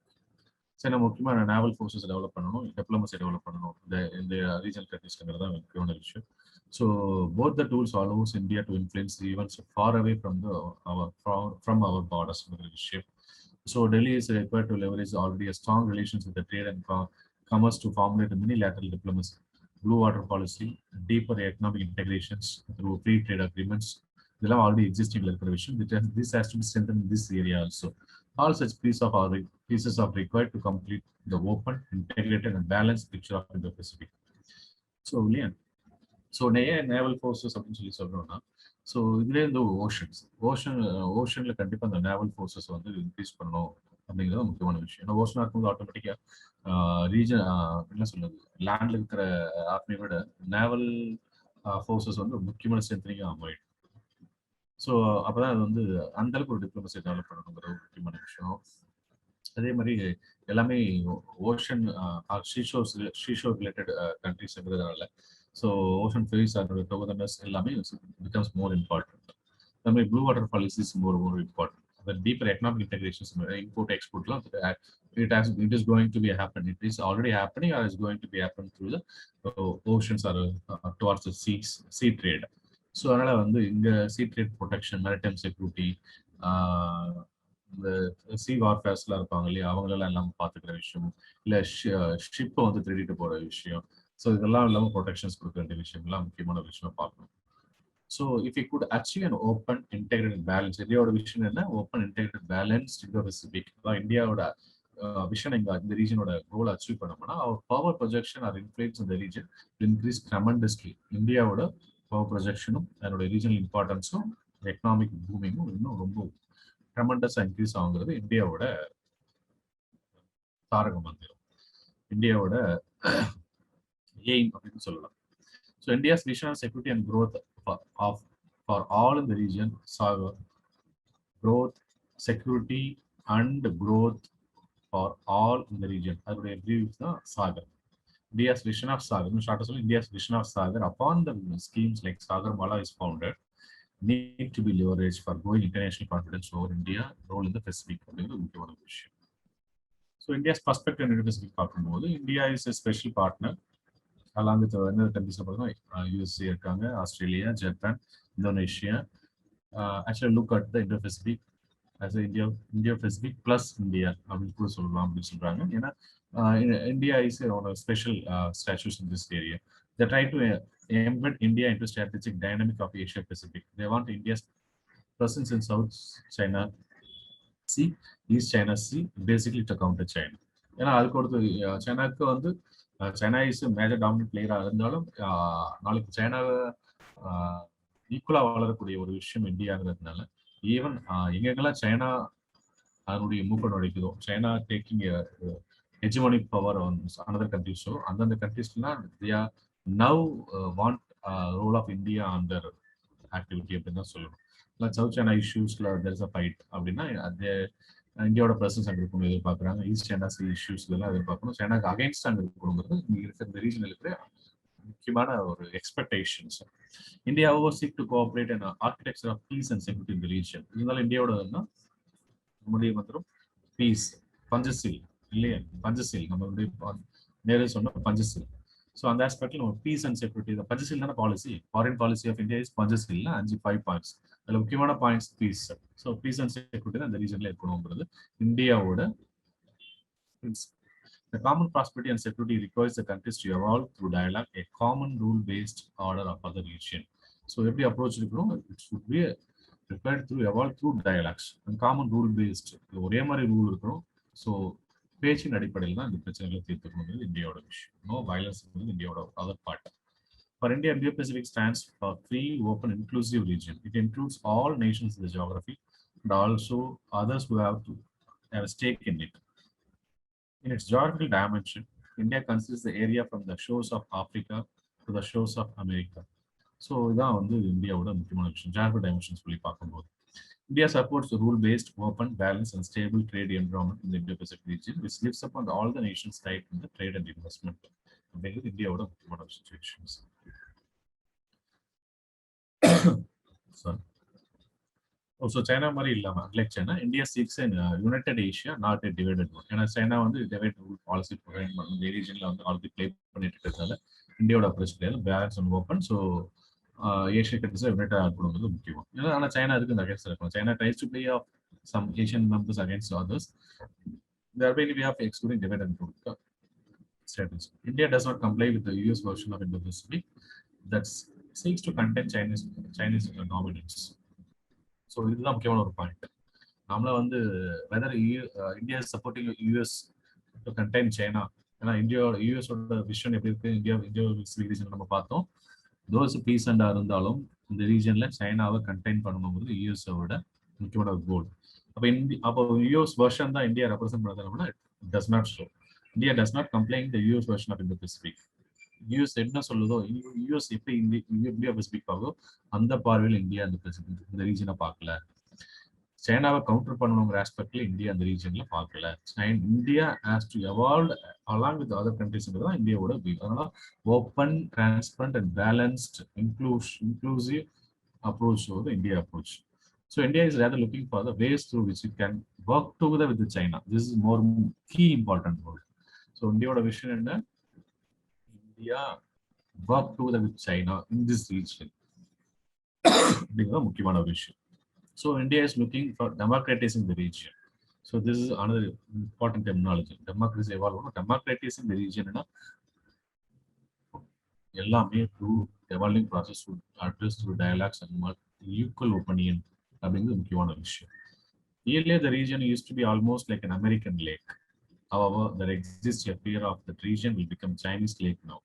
Speaker 1: சரி, நம்ம முக்கியமாக நேவல் ஃபோர்ஸஸ் டெவலப் பண்ணணும், டிப்ளமசி டெவலப் பண்ணணும் இந்த ரீஜனல் கண்டிஷனுங்கிறது தான் முக்கியமான விஷயம். So both the tools allows India to influence events far away from our borders. So Delhi is required to leverage already a strong relations with the trade and commerce to formulate a mini-lateral diplomacy, blue water policy, deeper economic integrations through free trade agreements. They are already existing vision. This has to be strengthened in this area also. All such pieces are required to complete the open, integrated, and balanced picture of Indo-Pacific. So, Leon. So naval forces அப்படின்னு சொல்லி சொல்றோம்னா, so இதுலேயே இந்த ஓஷனில் கண்டிப்பாக அந்த naval forces வந்து increase பண்ணணும் அப்படிங்கிறது முக்கியமான விஷயம். ஏன்னா ஓஷனாக இருக்கும்போது ஆட்டோமேட்டிக்காக ரீஜன் என்ன சொல்றது, லேண்டில் இருக்கிற ஆர்மியை விட நேவல் ஃபோர்ஸஸ் வந்து முக்கியமான ஸ்ட்ரென்த்னிங்காக அமையும். ஸோ அப்போதான் அது வந்து அந்த அளவுக்கு ஒரு டிப்ளமசி டெவலப் பண்ணணுங்கிற ஒரு முக்கியமான விஷயம். அதே மாதிரி எல்லாமே ஓஷன் ஷீஷோ ரிலேட்டட் கண்ட்ரிஸ் இருக்கிறதுனால ஸோ ஓஷன் ஃபேஸ் அதோட togetherness எல்லாமே becomes more important. The blue water policy is more important. The deeper economic integrations, import export, it is going to be happen. It is already happening or is going to be happen through the oceans or towards the sea trade. So அதனால வந்து இங்க sea trade protection, maritime security, இந்த C வார்ஃபேர்ஸ்லாம் இருப்பாங்க இல்லையா, அவங்களெல்லாம் எல்லாம் பார்த்துக்கிற விஷயம், இல்லை ஷிப்பை வந்து திருடிட்டு போகிற விஷயம். ஸோ இதெல்லாம் இல்லாமல் ப்ரொடெக்ஷன்ஸ் கொடுக்க வேண்டிய விஷயம்லாம் முக்கியமான விஷயம் பார்க்கணும். So if you good achieve an open integrated balance, இந்தியாவோட விஷயம் என்ன, ஓப்பன் இன்டெகிரேட்டட் பேலன்ஸ் இண்டோ-பெசிபிக். இந்தியாவோட விஷன் இந்த ரீஜனோட கோலை அச்சீவ் பண்ணோம்னா அவர் பவர் ப்ரொஜெக்ஷன் ஆர் இன்ஃப்ளூயன்ஸ் இந்த ரீஜன் இன்க்ரீஸ் ட்ரெமெண்டஸ்லி. இந்தியாவோட பவர் ப்ரொஜெக்ஷனும் அதனோட ரீஜனல் இம்பார்ட்டன்ஸும் எக்கனாமிக் பூமிங்கும் இன்னும் ரொம்ப ட்ரெமெண்டஸாக இன்க்ரீஸ் ஆகுங்கிறது இந்தியாவோட தாரக மந்திரம், இந்தியாவோட எய்ம் அப்படின்னு சொல்லலாம். So India's vision of security and growth for all in the region, growth, security and growth for all in the region. அதோடைய வியூஸ் தான் Sagar. India's vision of Sagar, ஷார்ட்டா சொல்லி India's vision of Sagar upon the schemes like Sagar Mala is founded need to be leveraged for growing international confidence over India role in the Pacific அப்படிங்கிறது முக்கியமான விஷயம். So India's perspective in Pacific பார்க்கும்போது India is a special partner along with other countries பார்த்தீங்கன்னா USA இருக்காங்க, Australia, Japan, Indonesia. Actually look at the Indo-Pacific as a Indo-Pacific plus India அப்படின்னு கூட சொல்லலாம் அப்படின்னு சொல்றாங்க. ஏன்னா India is on a special status in this area. They try to embed India into strategic dynamic of Asia Pacific. They want India's presence in South China Sea, East China Sea, basically to counter China. ஏன்னா அதுக்கு அடுத்து சைனாவுக்கு வந்து China is major dominant பிளேயராக இருந்தாலும் நாளைக்கு சைனாவை ஈக்குவலாக வளரக்கூடிய ஒரு விஷயம் இந்தியாங்கிறதுனால ஈவன் எங்கெங்கெல்லாம் சைனா அதனுடைய மூக்க நுழைக்குதோ, China taking hegemonic power on another countries, அந்தந்த கண்ட்ரீஸ்லாம் they are now want role of India on their activity அப்படின்னு தான் சொல்லணும். சவுத் சைனா இஷ்யூஸ்ல there is a fight அப்படின்னா இந்தியாவோட பிரசன்ஸ் அங்கே இருக்கணும் எதிர்பார்க்குறாங்க. ஈஸ்ட் சைனா சி இஷ்யூஸ் இதெல்லாம் எதிர்பார்க்கணும். சைனாக்கு அகைன்ஸ்ட் அங்கே இருக்கணுங்கிறது இங்கே இருக்கிற இந்த ரீஜனில் இருக்கிற முக்கியமான ஒரு expectations. India over seek to cooperate and architecture of peace and security இந்த ரீஜன். இதனால இந்தியாவோட நம்முடைய மற்றும் பீஸ் பஞ்சசில் இல்லையா, பஞ்சசில் நம்ம வந்து நேரு சொன்ன பஞ்சசில். ஸோ அந்த ஆஸ்பெக்ட்ல நம்ம பீஸ் அண்ட் செக்யூரிட்டி இந்த பஞ்சசில் தானே policy, foreign policy of India is Panchsheel 5 points. அதில் முக்கியமான points peace. So peace and security தான் அந்த ரீஜன்ல இருக்கணுங்கிறது இந்தியாவோட principle. The common prosperity and security requires the countries to evolve through dialogue, a common rule-based order of other region. So, every approach it should be prepared through evolve through dialogues and common rule-based. ஒரே மாதிரி rule இருக்கணும். So பேச்சின் அடிப்படையில் தான் இந்த பிரச்சனைகளை தீர்த்துக்கணும். இந்தியாவோட விஷயம். நோ வயலன்ஸ் இந்தியாவோட other part. For India, Indo-Pacific stands for free, open, inclusive region. It includes all nations in the geography and also others who have to have a stake in it. In its geographical dimension, India considers the area from the shores of Africa to the shores of America. So, இதான் வந்து இந்தியாவோட முக்கியமான விஷயம். Geographical dimensions சொல்லி பார்க்கும்போது India supports the rule-based, open, balanced, and stable trade environment in the Indo-Pacific region, which lives upon all the nations tied in the trade and investment. அப்படிங்கிறது இந்தியாவோட முக்கியமான சிச்சுவேஷன்ஸ். Sorry. So China மாதிரி இல்லாம unlike China, India seeks a united Asia, not a divided one. ஏன்னா China வந்து divide rule policy இந்த ரீஜன்ல வந்து already play பண்ணிட்டு இருக்கிறதால இந்தியாவோட அப்ரோச் கிடையாது, balance and open. So Asia countries யுனைடா இருக்கணுங்கிறது முக்கியம். ஏன்னா ஆனால் சைனா அதுக்கு அகேன்ஸ்ட் இருக்கணும். China tries to play off some Asian members against others. There will be of excluding dividend rule status. India does not comply with the US version of Indo-Pacific that seeks to contain Chinese dominance. So இதுதான் முக்கியமான ஒரு point. நம்மள வந்து whether India supporting US to contain China. ஏன்னா யூஎஸோட vision எப்படி இருக்கு, India region நம்ம பார்த்தோம். தோஸ் பீசண்டா இருந்தாலும் இந்த ரீஜன்ல சைனாவை கண்டெயின் பண்ணணுங்கிறது யூஎஸோட முக்கியமான ஒரு கோல். அப்போ யூஎஸ் வெர்ஷன் தான் இந்தியா ரெப்ரசென்ட் பண்ணதுனா does not show. India does not complain the US version of Indo Pacific. US என்ன சொல்லுதோ, யூஎஸ் எப்படி இந்தியா பசிபிக் ஆகோ அந்த பார்வையில் இந்தியா இந்த ரீஜனை பார்க்கல. சைனாவை கவுண்டர் பண்ணணுங்கிற ஆஸ்பெக்ட்ல இந்தியா அந்த ரீஜன்ல பார்க்கல. India has to evolve along with other கண்ட்ரிஸ்ங்கிறது தான் இந்தியாவோட வியூ. அதனால open, transparent and balanced inclusive approach வந்து India approach. So India is rather looking for the ways through which it can work together with China. This is more key important word. So India's vision என்ன, India work together with China in this region. அப்படிங்கிறது முக்கியமான விஷயம். So India is looking for democratizing the region. So this is another important terminology. Democracy evolve. Democratizing the region னா எல்லாமே through evolving process to address through dialogues and equal opinion. அப்படிங்கிறது முக்கியமான விஷயம். Earlier the region used to be almost like an American lake. However, there exists a fear of that region will become Chinese lake now.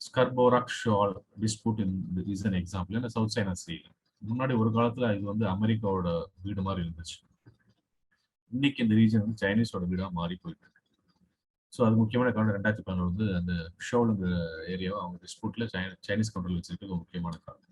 Speaker 1: Scarborough Shoal dispute is an example in the South China Sea. முன்னாடி ஒரு காலத்துல இது வந்து அமெரிக்காவோட வீடு மாதிரி இருந்துச்சு. இன்னைக்கு இந்த ரீஜன் வந்து சைனீஸோட வீடா மாறி போயிட்டு இருக்கு. ஸோ அது முக்கியமான காரணம் 2011 வந்து அந்த ஷோலுங்கிற ஏரியாவை அவங்க டிஸ்பியூட்ல சைனீஸ் கண்ட்ரோல் வச்சிருக்கிறது முக்கியமான காரணம்.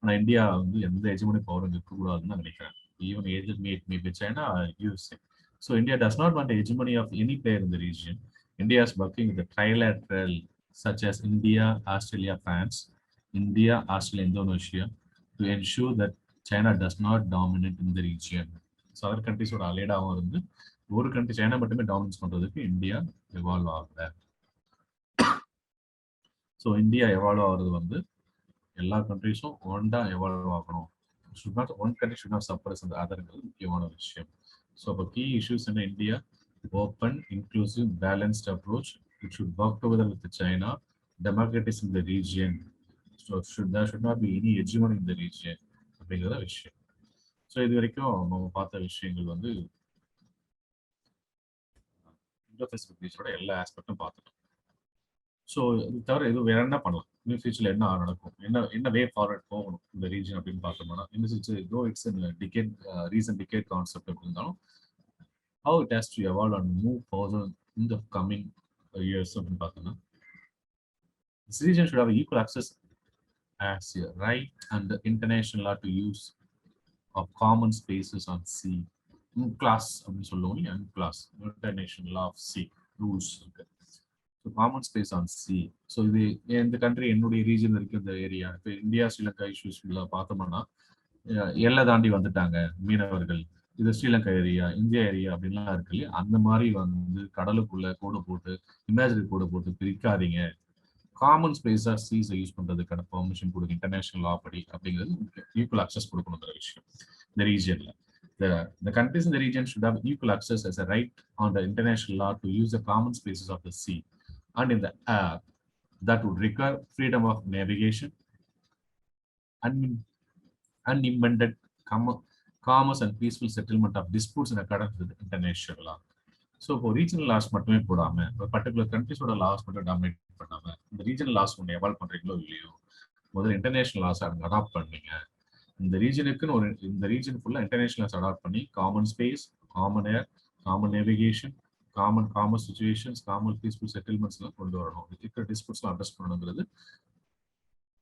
Speaker 1: ஆனால் இந்தியா வந்து எந்த எஜமானி பவரும் இருக்கக்கூடாதுன்னு தான் நினைக்கிறேன். ஈவன் எதிர் maybe China USA. So India does not want hegemony of any player in the region. India is working with trilateral such as India, Australia, France, India, Australia, Indonesia to ensure that China does not dominate in the region. So other countries ஓட அலைடாவும் இருந்து ஒரு country China மட்டுமே dominance பண்றதுக்கு India evolve ஆகல. So India evolve ஆகுறது வந்து எல்லா கண்ட்ரிஸும் ஒன்றா எவால்வ் ஆகணும். ஒன் கண்ட்ரி ஷுட் நாட் சப்பரஸ் அந்த அதர்ங்கிறது முக்கியமான விஷயம். ஸோ அப்போ கீ இஷ்யூஸ் என்ன, India open, inclusive, balanced approach. It should work together with China, democratizing the region. So there should not be any hegemony in the region. அப்படிங்கிறத விஷயம். So இது வரைக்கும் நம்ம பார்த்த விஷயங்கள் வந்து இந்தோ-பசிபிக் ரீஜனோட எல்லா ஆஸ்பெக்டும் பார்த்துட்டோம். ஸோ இது தவிர இது வேற என்ன பண்ணலாம், நியூ ஃபியூச்சர்ல என்ன நடக்கும், என்ன வே ஃபார்வர்ட் போகணும் இந்த ரீஜன் அப்படின்னு பார்த்தோம்னா, டிகேட் ரீசன்ட் டிகேட் கான்செப்ட் எப்படி இருந்தாலும் how it has to evolve and move further in the coming years அப்படின்னு பார்த்தோம்னா, this region should have equal access as a right and the international law to use of common spaces on sea. கிளாஸ் அப்படின்னு சொல்லுவோம். கிளாஸ் international law of sea rules இருக்கு. So common space on sea. So இது இந்த country என்னுடைய region இருக்கு, இந்த ஏரியா. இப்போ இந்தியா ஸ்ரீலங்கா இஷ்யூஸ் பார்த்தோம்னா எல்லை தாண்டி வந்துட்டாங்க மீனவர்கள், இது ஸ்ரீலங்கா ஏரியா, இந்தியா ஏரியா அப்படின்லாம் இருக்கு இல்லையா. அந்த மாதிரி வந்து கடலுக்குள்ள கோடு போட்டு, இமேஜினரி கோடு போட்டு பிரிக்காதீங்க. காமன் ஸ்பேஸா சீஸை யூஸ் பண்றதுக்கான பெர்மிஷன் கொடுங்க இன்டர்நேஷனல் லா படி அப்படிங்கிறது ஈக்குவல் அக்சஸ் கொடுக்கணுங்கிற விஷயம் இந்த ரீஜன்ல. The countries in the region should have equal access as a right on the international law to use the common spaces of the sea and in the air that would require freedom of navigation, unimpeded commerce and peaceful settlement of disputes in accordance with international law. So இப்போ regional loss மட்டுமே போடாம, particular கண்ட்ரிஸோட loss மட்டும் dominate பண்ணாம, இந்த regional loss ஒன்று evolve பண்றீங்களோ இல்லையோ, முதல்ல இன்டர்நேஷனல் லாஸ் அடாப்ட் பண்ணீங்க. இந்த ரீஜனுக்குன்னு இந்த ரீஜன் ஃபுல்லா இன்டர்நேஷனல் லாஸ் அடாப்ட் பண்ணி common space, common air, common navigation, common commerce situations, common peaceful settlements எல்லாம் கொண்டு வரணும். இருக்கிற டிஸ்பியூட்ஸ்லாம் அட்ரஸ் பண்ணணுங்கிறது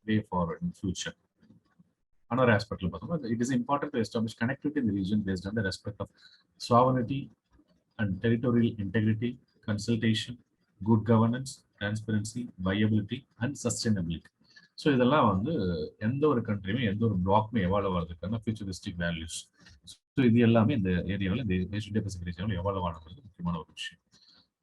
Speaker 1: way forward in future. Another aspect, it is important to establish connectivity in the region based on the respect of sovereignty and territorial integrity, consultation, good governance, transparency, viability, and sustainability. So இதெல்லாம் வந்து எந்த ஒரு கண்ட்ரியுமே எந்த ஒரு பிளாக்குமே evolve ஆகிறதுக்கான futuristic values. So இது எல்லாமே இந்த ஏரியாவில், இந்த Indo-Pacific ரீஜனில் எவால்வ் ஆனது முக்கியமான ஒரு விஷயம்.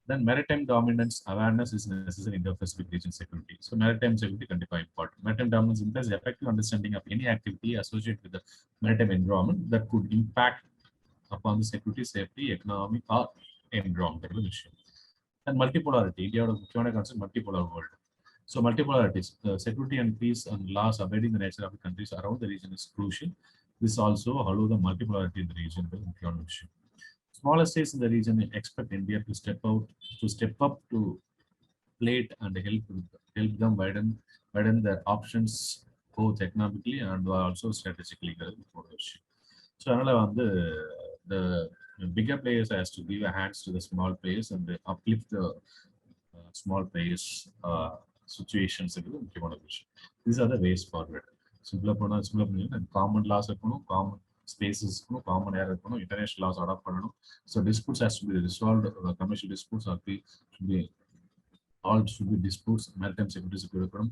Speaker 1: Then maritime dominance awareness is necessary in Indo-Pacific region security. So maritime security கண்டிப்பா important. Maritime dominance implies effective understanding of any activity associated with the maritime environment that could impact upon the security, safety, economy or environment விஷயம். And multipolarity, இந்தியாவோட முக்கியமான concept multipolar world. So multipolarities, security and peace and laws abiding the nature of the countries around the region is crucial. This also allows the multipolarity in the region முக்கியமான விஷயம். Smaller states in the region expect India to step up to plate and help them widen their options both economically and also strategically. So அதனால வந்து the bigger players has to give a hands to the small players and uplift the small players situations. முக்கியமான விஷயம். These are the ways forward. சிம்பிளா பண்ணீங்கன்னா common laws இருக்கணும், common spaces இருக்கணும், common air இருக்கணும், international laws adopt பண்ணணும். So disputes has to be resolved, commercial disputes are should be disputes, maritime security இருக்கணும்,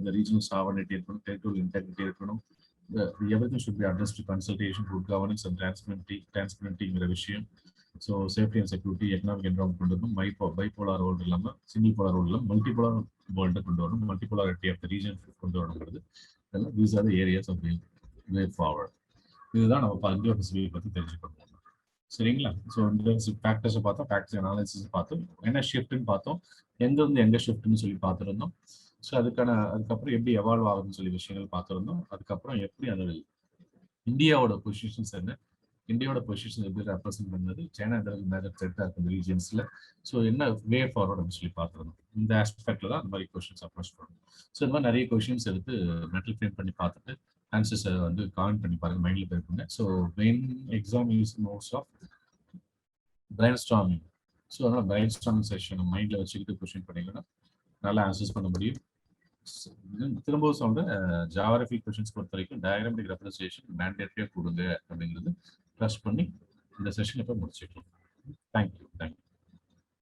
Speaker 1: the regional sovereignty இருக்கணும், territorial integrity இருக்கணும். Everything should be addressed to consultation, good governance and transparencyங்கிற விஷயம். So safety and security, economic environment கொண்டு வரணும், bipolar world இல்லாமல் single polar world இல்லாமல் multipolar world கொண்டு வரணும், மல்டிபோலாரிட்டி ஆஃப் த ரீஜன் கொண்டு வரணுங்கிறது. These are the areas of way forward. இதுதான் நம்ம Indo-Pacific பற்றி தெரிஞ்சுக்கணும். சரிங்களா? ஸோ இந்த ஃபேக்டர்ஸை பார்த்தோம், ஃபேக்டர்ஸ் அனாலிசிஸ் பார்த்தோம், என்ன ஷிஃப்ட்னு பார்த்தோம், எங்கேருந்து எங்கே ஷிஃப்ட்னு சொல்லி பார்த்துருந்தோம். ஸோ அதுக்கப்புறம் எப்படி எவால்வ் ஆகுதுன்னு சொல்லி விஷயங்கள் பார்த்துருந்தோம். அதுக்கப்புறம் எப்படி அது இந்தியாவோட பொசிஷன்ஸ் என்ன, இந்தியாவோட பொசிஷன் எப்படி ரெப்ரசென்ட் பண்ணது, சைனா எந்த மேஜர் த்ரெட்டாக இருக்கு இந்த ரீஜன்ஸில், ஸோ என்ன வே ஃபார்வர்ட் அப்படின்னு சொல்லி பார்த்துருந்தோம். இந்த ஆஸ்பெக்டில் தான் அந்த மாதிரி கொஸ்டின்ஸ் அப்ரோச் பண்ணணும். ஸோ இந்த மாதிரி நிறைய கொஸ்டின்ஸ் எடுத்து மெட்டல் ஃப்ரேம் பண்ணி பார்த்துட்டு ஆன்சர்ஸை வந்து காமெண்ட் பண்ணி பாருங்க, மைண்டில் போயிருக்குங்க. So main exam use most of brain storming. So அதனால் பிரைன் ஸ்டார்மிங் செஷன் மைண்டில் வச்சுக்கிட்டு கொஸ்டின் பண்ணிங்கன்னா நல்லா ஆன்சர்ஸ் பண்ண முடியும். திரும்பவும் சொல்றேன், ஜாகிரபி கொஸ்டின்ஸ் பொறுத்த வரைக்கும் டயக்ராமெட்டிக் ரெப்ரசன்டேஷன் மேண்டேட்டரியா கொடுங்க அப்படிங்கிறது ப்ளஸ் பண்ணி இந்த செஷன் இப்போ முடிச்சுக்கலாம். தேங்க்யூ.